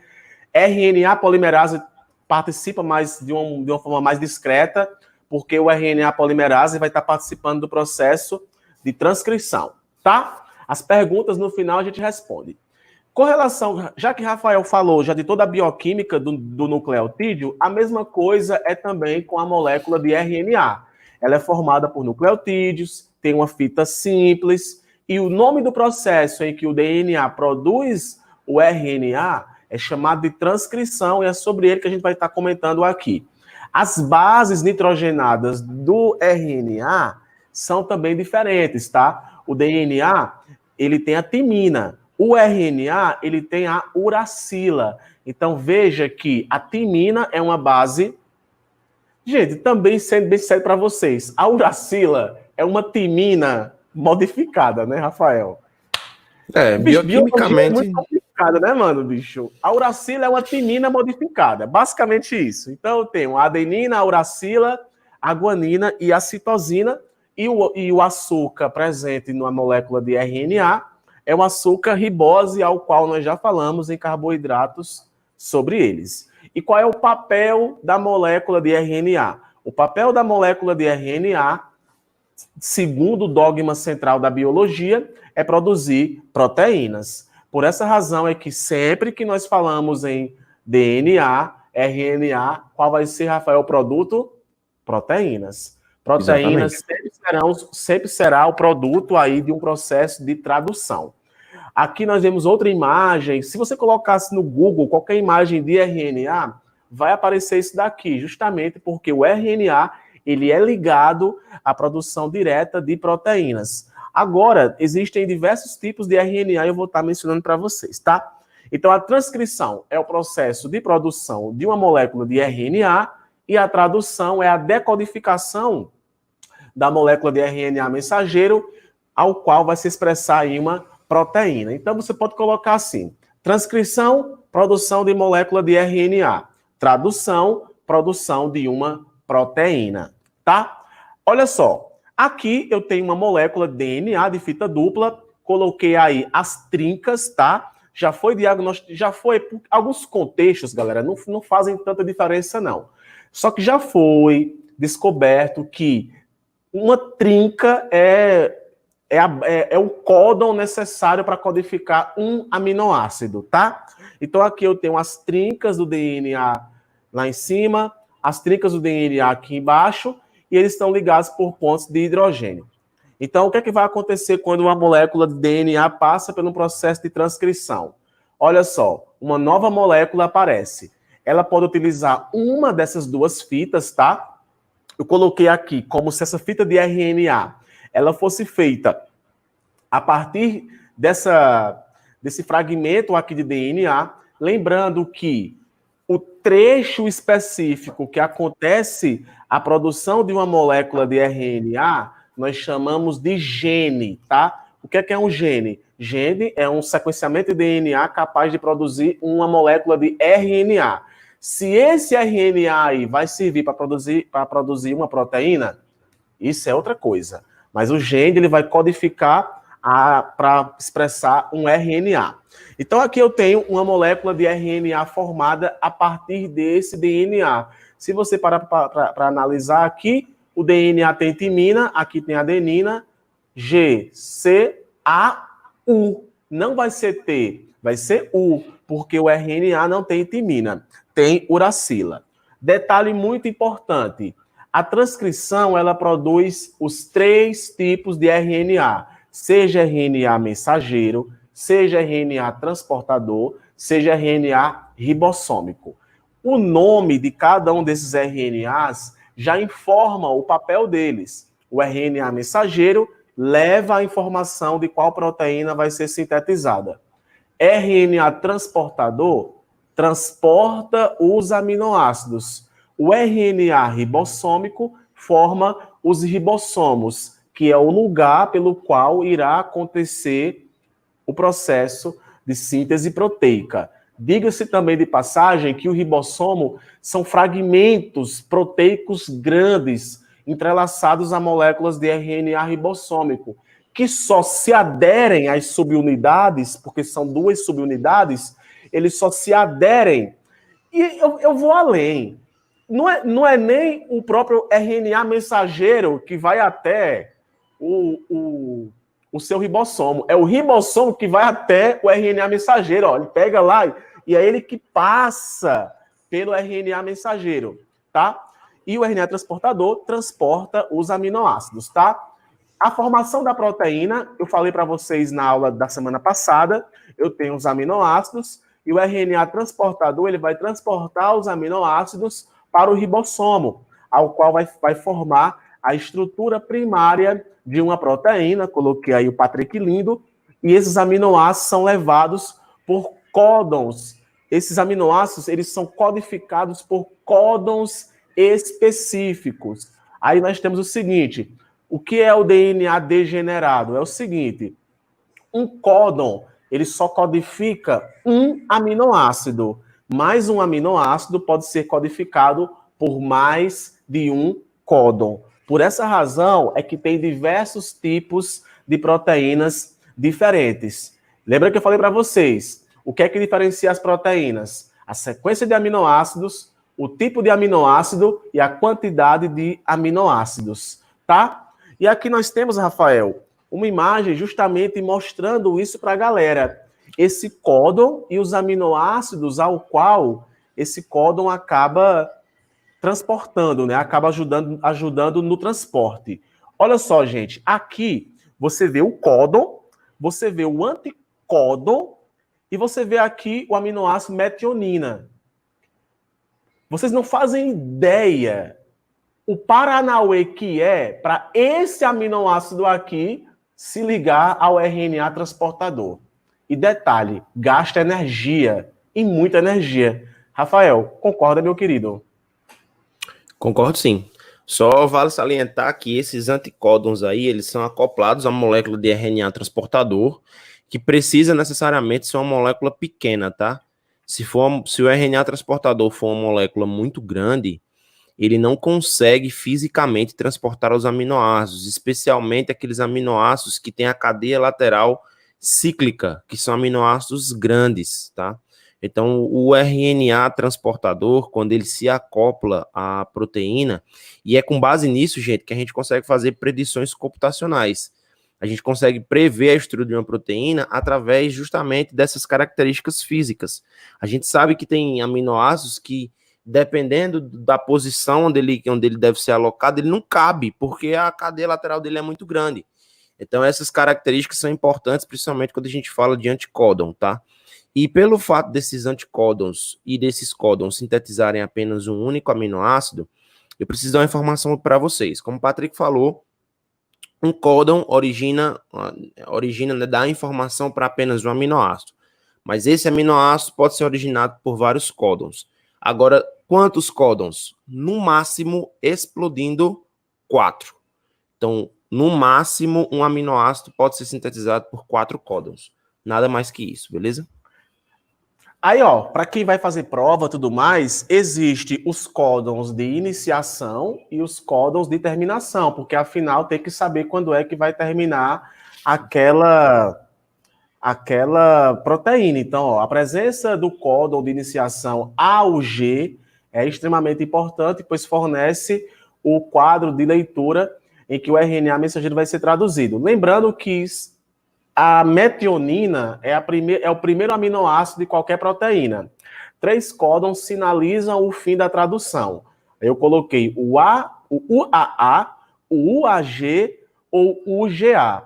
RNA polimerase participa mais de uma forma mais discreta, porque o RNA polimerase vai estar participando do processo de transcrição, tá? As perguntas no final a gente responde. Com relação, já que Rafael falou já de toda a bioquímica do nucleotídeo, a mesma coisa é também com a molécula de RNA. Ela é formada por nucleotídeos, tem uma fita simples, e o nome do processo em que o DNA produz o RNA é chamado de transcrição, e é sobre ele que a gente vai estar comentando aqui. As bases nitrogenadas do RNA são também diferentes, tá? O DNA, ele tem a timina. O RNA, ele tem a uracila. Então, veja que a timina é uma base... Gente, também sendo bem sério para vocês, a uracila é uma timina modificada, né, Rafael? Bioquimicamente... É muito complicada, né, mano, bicho? A uracila é uma timina modificada, basicamente isso. Então, eu tenho a adenina, a uracila, a guanina e a citosina, e o açúcar presente na molécula de RNA é um açúcar ribose, ao qual nós já falamos em carboidratos sobre eles. E qual é o papel da molécula de RNA? O papel da molécula de RNA, segundo o dogma central da biologia, é produzir proteínas. Por essa razão é que sempre que nós falamos em DNA, RNA, qual vai ser, Rafael, o produto? Proteínas. Proteínas sempre será o produto aí de um processo de tradução. Aqui nós vemos outra imagem. Se você colocasse no Google qualquer imagem de RNA, vai aparecer isso daqui, justamente porque o RNA ele é ligado à produção direta de proteínas. Agora, existem diversos tipos de RNA e eu vou estar mencionando para vocês, tá? Então, a transcrição é o processo de produção de uma molécula de RNA e a tradução é a decodificação da molécula de RNA mensageiro, ao qual vai se expressar em uma proteína. Então, você pode colocar assim: transcrição, produção de molécula de RNA. Tradução, produção de uma proteína, tá? Olha só, aqui eu tenho uma molécula de DNA de fita dupla, coloquei aí as trincas, tá? Já foi diagnóstico, já foi, por alguns contextos, galera, não fazem tanta diferença, não. Só que já foi descoberto que uma trinca é o códon necessário para codificar um aminoácido, tá? Então aqui eu tenho as trincas do DNA lá em cima, as trincas do DNA aqui embaixo, e eles estão ligados por pontos de hidrogênio. Então, o que é que vai acontecer quando uma molécula de DNA passa pelo processo de transcrição? Olha só, uma nova molécula aparece. Ela pode utilizar uma dessas duas fitas, tá? Eu coloquei aqui como se essa fita de RNA ela fosse feita a partir desse fragmento aqui de DNA, lembrando que o trecho específico que acontece a produção de uma molécula de RNA, nós chamamos de gene, tá? O que é um gene? Gene é um sequenciamento de DNA capaz de produzir uma molécula de RNA. Se esse RNA aí vai servir para produzir uma proteína, isso é outra coisa. Mas o gene ele vai codificar para expressar um RNA. Então aqui eu tenho uma molécula de RNA formada a partir desse DNA. Se você parar para analisar aqui, o DNA tem timina, aqui tem adenina, G, C, A, U. Não vai ser T, vai ser U, porque o RNA não tem timina, tem uracila. Detalhe muito importante, a transcrição ela produz os 3 tipos de RNA, seja RNA mensageiro, seja RNA transportador, seja RNA ribossômico. O nome de cada um desses RNAs já informa o papel deles. O RNA mensageiro leva a informação de qual proteína vai ser sintetizada. RNA transportador transporta os aminoácidos. O RNA ribossômico forma os ribossomos, que é o lugar pelo qual irá acontecer o processo de síntese proteica. Diga-se também de passagem que o ribossomo são fragmentos proteicos grandes entrelaçados a moléculas de RNA ribossômico, que só se aderem às subunidades, porque são 2 subunidades, eles só se aderem. E eu vou além. Não é nem o próprio RNA mensageiro que vai até o seu ribossomo. É o ribossomo que vai até o RNA mensageiro. Ó, ele pega lá e é ele que passa pelo RNA mensageiro, tá? E o RNA transportador transporta os aminoácidos, tá? A formação da proteína, eu falei para vocês na aula da semana passada, eu tenho os aminoácidos e o RNA transportador, ele vai transportar os aminoácidos para o ribossomo, ao qual vai formar a estrutura primária de uma proteína. Coloquei aí o Patrick lindo, e esses aminoácidos são levados por códons. Esses aminoácidos, eles são codificados por códons específicos. Aí nós temos o seguinte, o que é o DNA degenerado? É o seguinte, um códon, ele só codifica um aminoácido, mas um aminoácido pode ser codificado por mais de um códon. Por essa razão é que tem diversos tipos de proteínas diferentes. Lembra que eu falei para vocês, o que é que diferencia as proteínas? A sequência de aminoácidos, o tipo de aminoácido e a quantidade de aminoácidos, tá? E aqui nós temos, Rafael, uma imagem justamente mostrando isso para a galera. Esse códon e os aminoácidos ao qual esse códon acaba transportando, né? Acaba ajudando no transporte. Olha só, gente, aqui você vê o códon, você vê o anticódon e você vê aqui o aminoácido metionina. Vocês não fazem ideia o paranauê que é para esse aminoácido aqui se ligar ao RNA transportador. E detalhe, gasta energia, e muita energia. Rafael, concorda, meu querido? Concordo sim. Só vale salientar que esses anticódons aí, eles são acoplados à molécula de RNA transportador, que precisa necessariamente ser uma molécula pequena, tá? Se o RNA transportador for uma molécula muito grande, ele não consegue fisicamente transportar os aminoácidos, especialmente aqueles aminoácidos que têm a cadeia lateral cíclica, que são aminoácidos grandes, tá? Então, o RNA transportador, quando ele se acopla à proteína, e é com base nisso, gente, que a gente consegue fazer predições computacionais. A gente consegue prever a estrutura de uma proteína através justamente dessas características físicas. A gente sabe que tem aminoácidos que, dependendo da posição onde ele deve ser alocado, ele não cabe, porque a cadeia lateral dele é muito grande. Então, essas características são importantes, principalmente quando a gente fala de anticódon, tá? E pelo fato desses anticódons e desses códons sintetizarem apenas um único aminoácido, eu preciso dar uma informação para vocês. Como o Patrick falou, um códon origina né, dá informação para apenas um aminoácido. Mas esse aminoácido pode ser originado por vários códons. Agora, quantos códons? No máximo, explodindo 4. Então, no máximo, um aminoácido pode ser sintetizado por 4 códons. Nada mais que isso, beleza? Aí, ó, para quem vai fazer prova e tudo mais, existe os códons de iniciação e os códons de terminação, porque afinal tem que saber quando é que vai terminar aquela proteína. Então, ó, a presença do códon de iniciação ao G é extremamente importante, pois fornece o quadro de leitura em que o RNA mensageiro vai ser traduzido. Lembrando que a metionina é o primeiro aminoácido de qualquer proteína. 3 códons sinalizam o fim da tradução. Eu coloquei o UAA, o UAG ou UGA.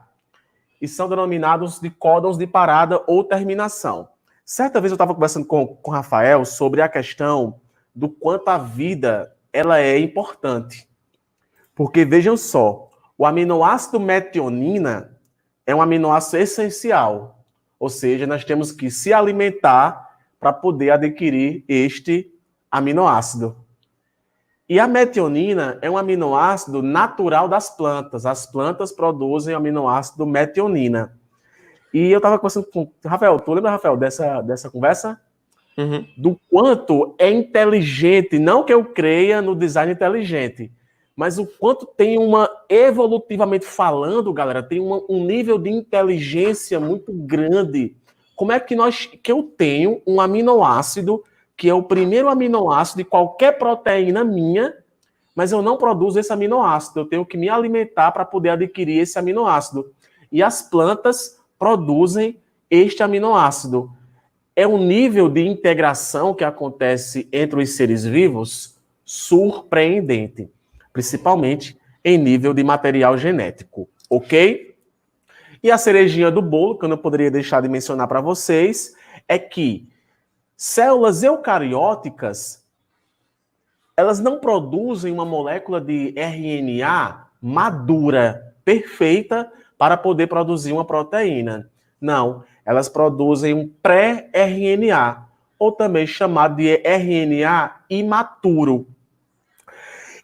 E são denominados de códons de parada ou terminação. Certa vez eu estava conversando com o Rafael sobre a questão do quanto a vida ela é importante. Porque vejam só, o aminoácido metionina é um aminoácido essencial. Ou seja, nós temos que se alimentar para poder adquirir este aminoácido. E a metionina é um aminoácido natural das plantas. As plantas produzem o aminoácido metionina. E eu estava conversando com Rafael, tu lembra, Rafael, dessa conversa? Uhum. Do quanto é inteligente, não que eu creia no design inteligente, mas o quanto tem evolutivamente falando, galera, tem um nível de inteligência muito grande. Como é que eu tenho um aminoácido, que é o primeiro aminoácido de qualquer proteína minha, mas eu não produzo esse aminoácido, eu tenho que me alimentar para poder adquirir esse aminoácido. E as plantas produzem este aminoácido. É um nível de integração que acontece entre os seres vivos surpreendente, principalmente em nível de material genético, ok? E a cerejinha do bolo, que eu não poderia deixar de mencionar para vocês, é que células eucarióticas, elas não produzem uma molécula de RNA madura, perfeita, para poder produzir uma proteína. Não, elas produzem um pré-RNA, ou também chamado de RNA imaturo.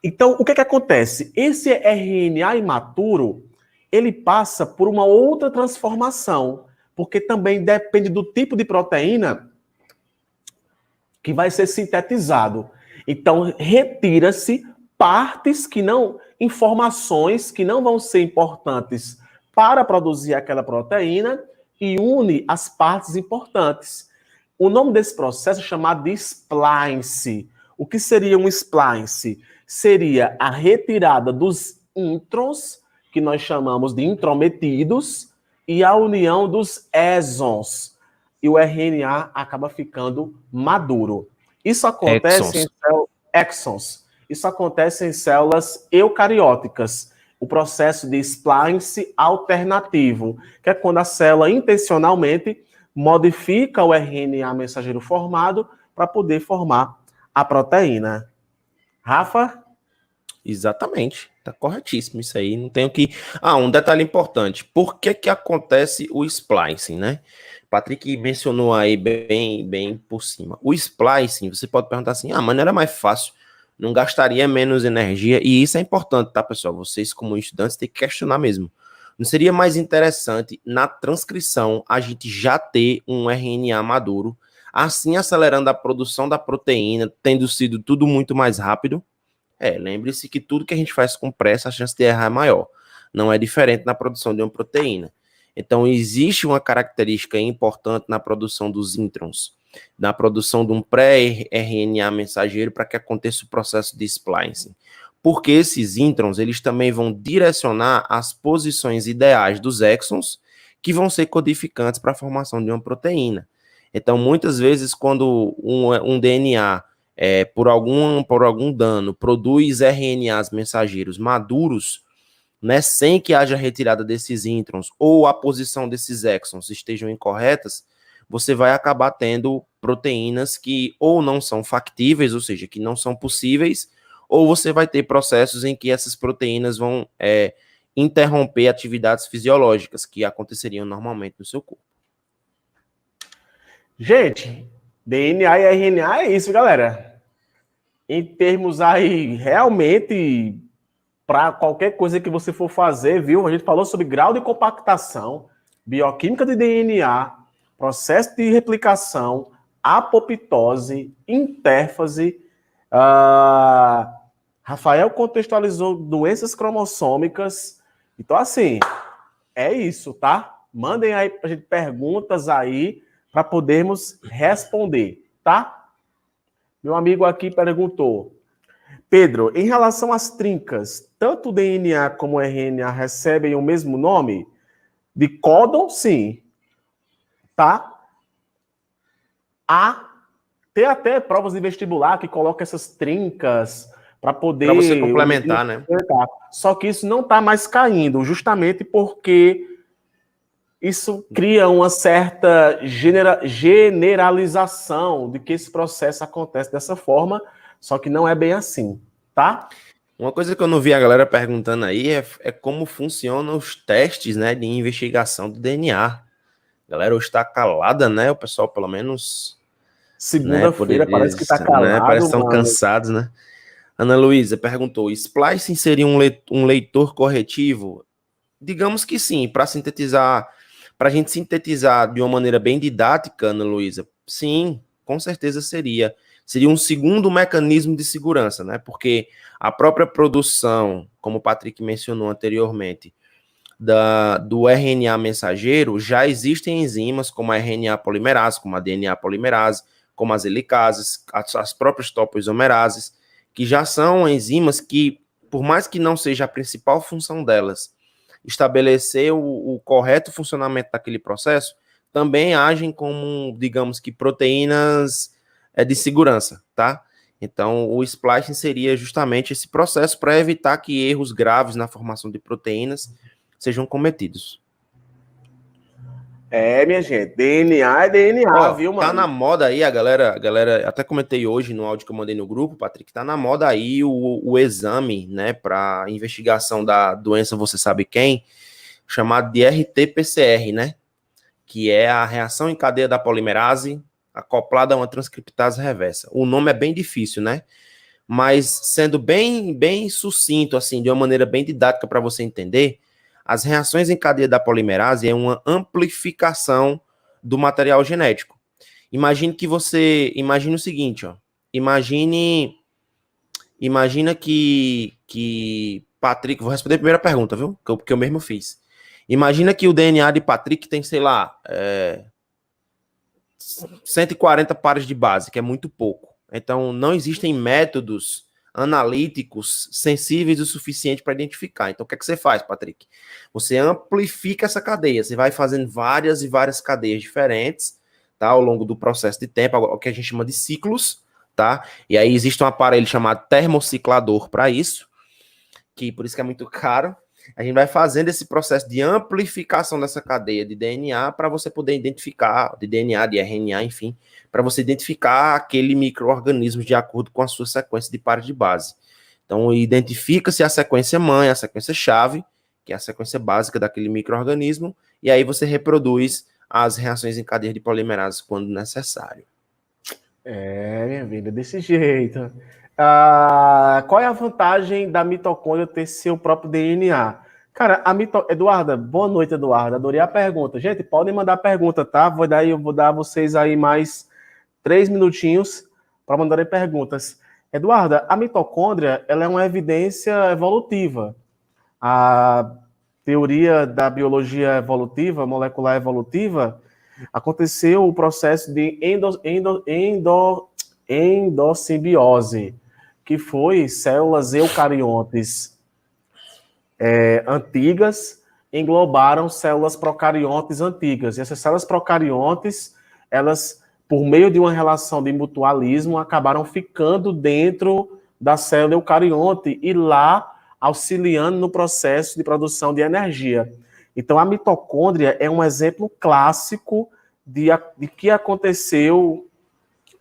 Então, o que acontece? Esse RNA imaturo, ele passa por uma outra transformação, porque também depende do tipo de proteína que vai ser sintetizado. Então, retira-se partes que não, informações que não vão ser importantes para produzir aquela proteína e une as partes importantes. O nome desse processo é chamado de splice. O que seria um splice? Seria a retirada dos introns, que nós chamamos de intrometidos, e a união dos exons. E o RNA acaba ficando maduro. Isso acontece exons. Isso acontece em células eucarióticas. O processo de splice alternativo, que é quando a célula intencionalmente modifica o RNA mensageiro formado para poder formar a proteína. Rafa? Exatamente, tá corretíssimo isso aí, não tenho que... um detalhe importante, por que que acontece o splicing, né? Patrick mencionou aí bem por cima. O splicing, você pode perguntar assim, mas não era mais fácil, não gastaria menos energia, e isso é importante, tá, pessoal? Vocês, como estudantes, têm que questionar mesmo. Não seria mais interessante, na transcrição, a gente já ter um RNA maduro, assim acelerando a produção da proteína, tendo sido tudo muito mais rápido? Lembre-se que tudo que a gente faz com pressa, a chance de errar é maior. Não é diferente na produção de uma proteína. Então, existe uma característica importante na produção dos introns, na produção de um pré-RNA mensageiro para que aconteça o processo de splicing. Porque esses introns, eles também vão direcionar as posições ideais dos exons, que vão ser codificantes para a formação de uma proteína. Então, muitas vezes, quando um DNA por algum dano, produz RNAs mensageiros maduros, né, sem que haja retirada desses introns ou a posição desses exons estejam incorretas, você vai acabar tendo proteínas que ou não são factíveis, ou seja, que não são possíveis, ou você vai ter processos em que essas proteínas vão interromper atividades fisiológicas que aconteceriam normalmente no seu corpo. Gente, DNA e RNA é isso, galera. Em termos aí, realmente, para qualquer coisa que você for fazer, viu? A gente falou sobre grau de compactação, bioquímica de DNA, processo de replicação, apoptose, intérfase. Rafael contextualizou doenças cromossômicas. Então, assim, é isso, tá? Mandem aí pra gente perguntas aí para podermos responder, tá? Meu amigo aqui perguntou: Pedro, em relação às trincas, tanto o DNA como o RNA recebem o mesmo nome? De códon, sim. Tá? Tem até provas de vestibular que colocam essas trincas para poder... Para você complementar, né? Só que isso não está mais caindo, justamente porque isso cria uma certa generalização de que esse processo acontece dessa forma, só que não é bem assim, tá? Uma coisa que eu não vi a galera perguntando aí é como funcionam os testes, né, de investigação do DNA. A galera hoje está calada, né? O pessoal, pelo menos... Segunda-feira, parece que está calado, né, parece que estão cansados, né? Ana Luísa perguntou, splicing seria um leitor corretivo? Digamos que sim, para sintetizar, para a gente sintetizar de uma maneira bem didática, Ana Luísa, sim, com certeza seria. Seria um segundo mecanismo de segurança, né? Porque a própria produção, como o Patrick mencionou anteriormente, do RNA mensageiro, já existem enzimas como a RNA polimerase, como a DNA polimerase, como as helicases, as próprias topoisomerases, que já são enzimas que, por mais que não seja a principal função delas, estabelecer o correto funcionamento daquele processo, também agem como, digamos que, proteínas de segurança, tá? Então, o splicing seria justamente esse processo para evitar que erros graves na formação de proteínas sejam cometidos. Minha gente, DNA é DNA, viu, mano? Tá na moda aí, a galera, até comentei hoje no áudio que eu mandei no grupo, Patrick, tá na moda aí o exame, né, para investigação da doença, você sabe quem, chamado de RT-PCR, né, que é a reação em cadeia da polimerase acoplada a uma transcriptase reversa. O nome é bem difícil, né, mas sendo bem sucinto, assim, de uma maneira bem didática para você entender, as reações em cadeia da polimerase é uma amplificação do material genético. Imagine o seguinte, ó. Imagina que Patrick, vou responder a primeira pergunta, viu? Que eu mesmo fiz. Imagina que o DNA de Patrick tem, sei lá, 140 pares de base, que é muito pouco. Então, não existem métodos analíticos sensíveis o suficiente para identificar. Então, o que é que você faz, Patrick? Você amplifica essa cadeia. Você vai fazendo várias e várias cadeias diferentes, tá? Ao longo do processo de tempo, o que a gente chama de ciclos, tá? E aí existe um aparelho chamado termociclador para isso, que por isso que é muito caro. A gente vai fazendo esse processo de amplificação dessa cadeia de DNA para você poder identificar, de DNA, de RNA, enfim, para você identificar aquele micro-organismo de acordo com a sua sequência de pares de base. Então, identifica-se a sequência mãe, a sequência chave, que é a sequência básica daquele micro-organismo, e aí você reproduz as reações em cadeia de polimerase quando necessário. Minha vida, desse jeito. Qual é a vantagem da mitocôndria ter seu próprio DNA? Cara, Eduarda, boa noite, Eduarda. Adorei a pergunta. Gente, podem mandar pergunta, tá? Eu vou dar a vocês aí mais 3 minutinhos para mandarem perguntas. Eduarda, a mitocôndria, ela é uma evidência evolutiva. A teoria da biologia evolutiva, molecular evolutiva, aconteceu o processo de endossimbiose, que foi células eucariontes antigas englobaram células procariontes antigas. E essas células procariontes, elas, por meio de uma relação de mutualismo, acabaram ficando dentro da célula eucarionte e lá auxiliando no processo de produção de energia. Então, a mitocôndria é um exemplo clássico de que aconteceu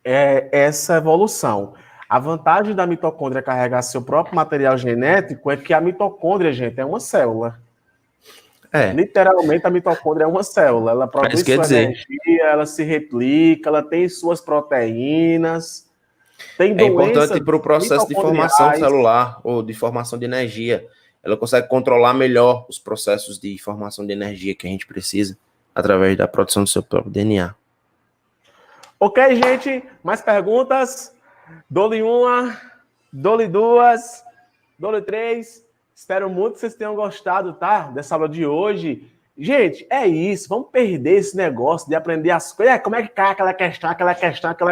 essa evolução. A vantagem da mitocôndria carregar seu próprio material genético é que a mitocôndria, gente, é uma célula. Literalmente, a mitocôndria é uma célula. Ela produz sua energia, ela se replica, ela tem suas proteínas. Tem é importante para o processo de formação celular ou de formação de energia. Ela consegue controlar melhor os processos de formação de energia que a gente precisa através da produção do seu próprio DNA. Ok, gente? Mais perguntas? Dou-lhe uma, dou-lhe duas, dou-lhe três. Espero muito que vocês tenham gostado, tá? Dessa aula de hoje. Gente, é isso. Vamos perder esse negócio de aprender as coisas. Como é que cai aquela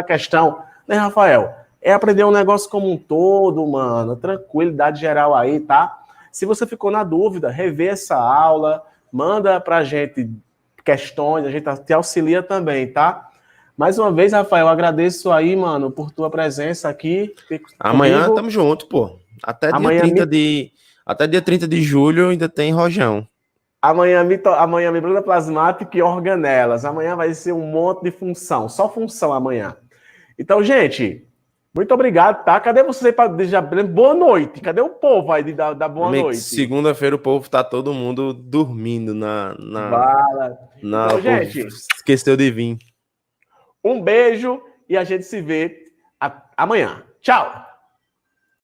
questão. Né, Rafael? É aprender um negócio como um todo, mano. Tranquilidade geral aí, tá? Se você ficou na dúvida, revê essa aula, manda pra gente questões, a gente te auxilia também, tá? Mais uma vez, Rafael, agradeço aí, mano, por tua presença aqui. Amanhã tamo junto, pô. Até dia 30 de julho ainda tem rojão. Amanhã membrana plasmática e organelas. Amanhã vai ser um monte de função. Só função amanhã. Então, gente, muito obrigado, tá? Cadê vocês para desejar boa noite? Cadê o povo aí de dar boa noite? Segunda-feira o povo tá todo mundo dormindo na então, gente, esqueceu de vir. Um beijo e a gente se vê amanhã. Tchau!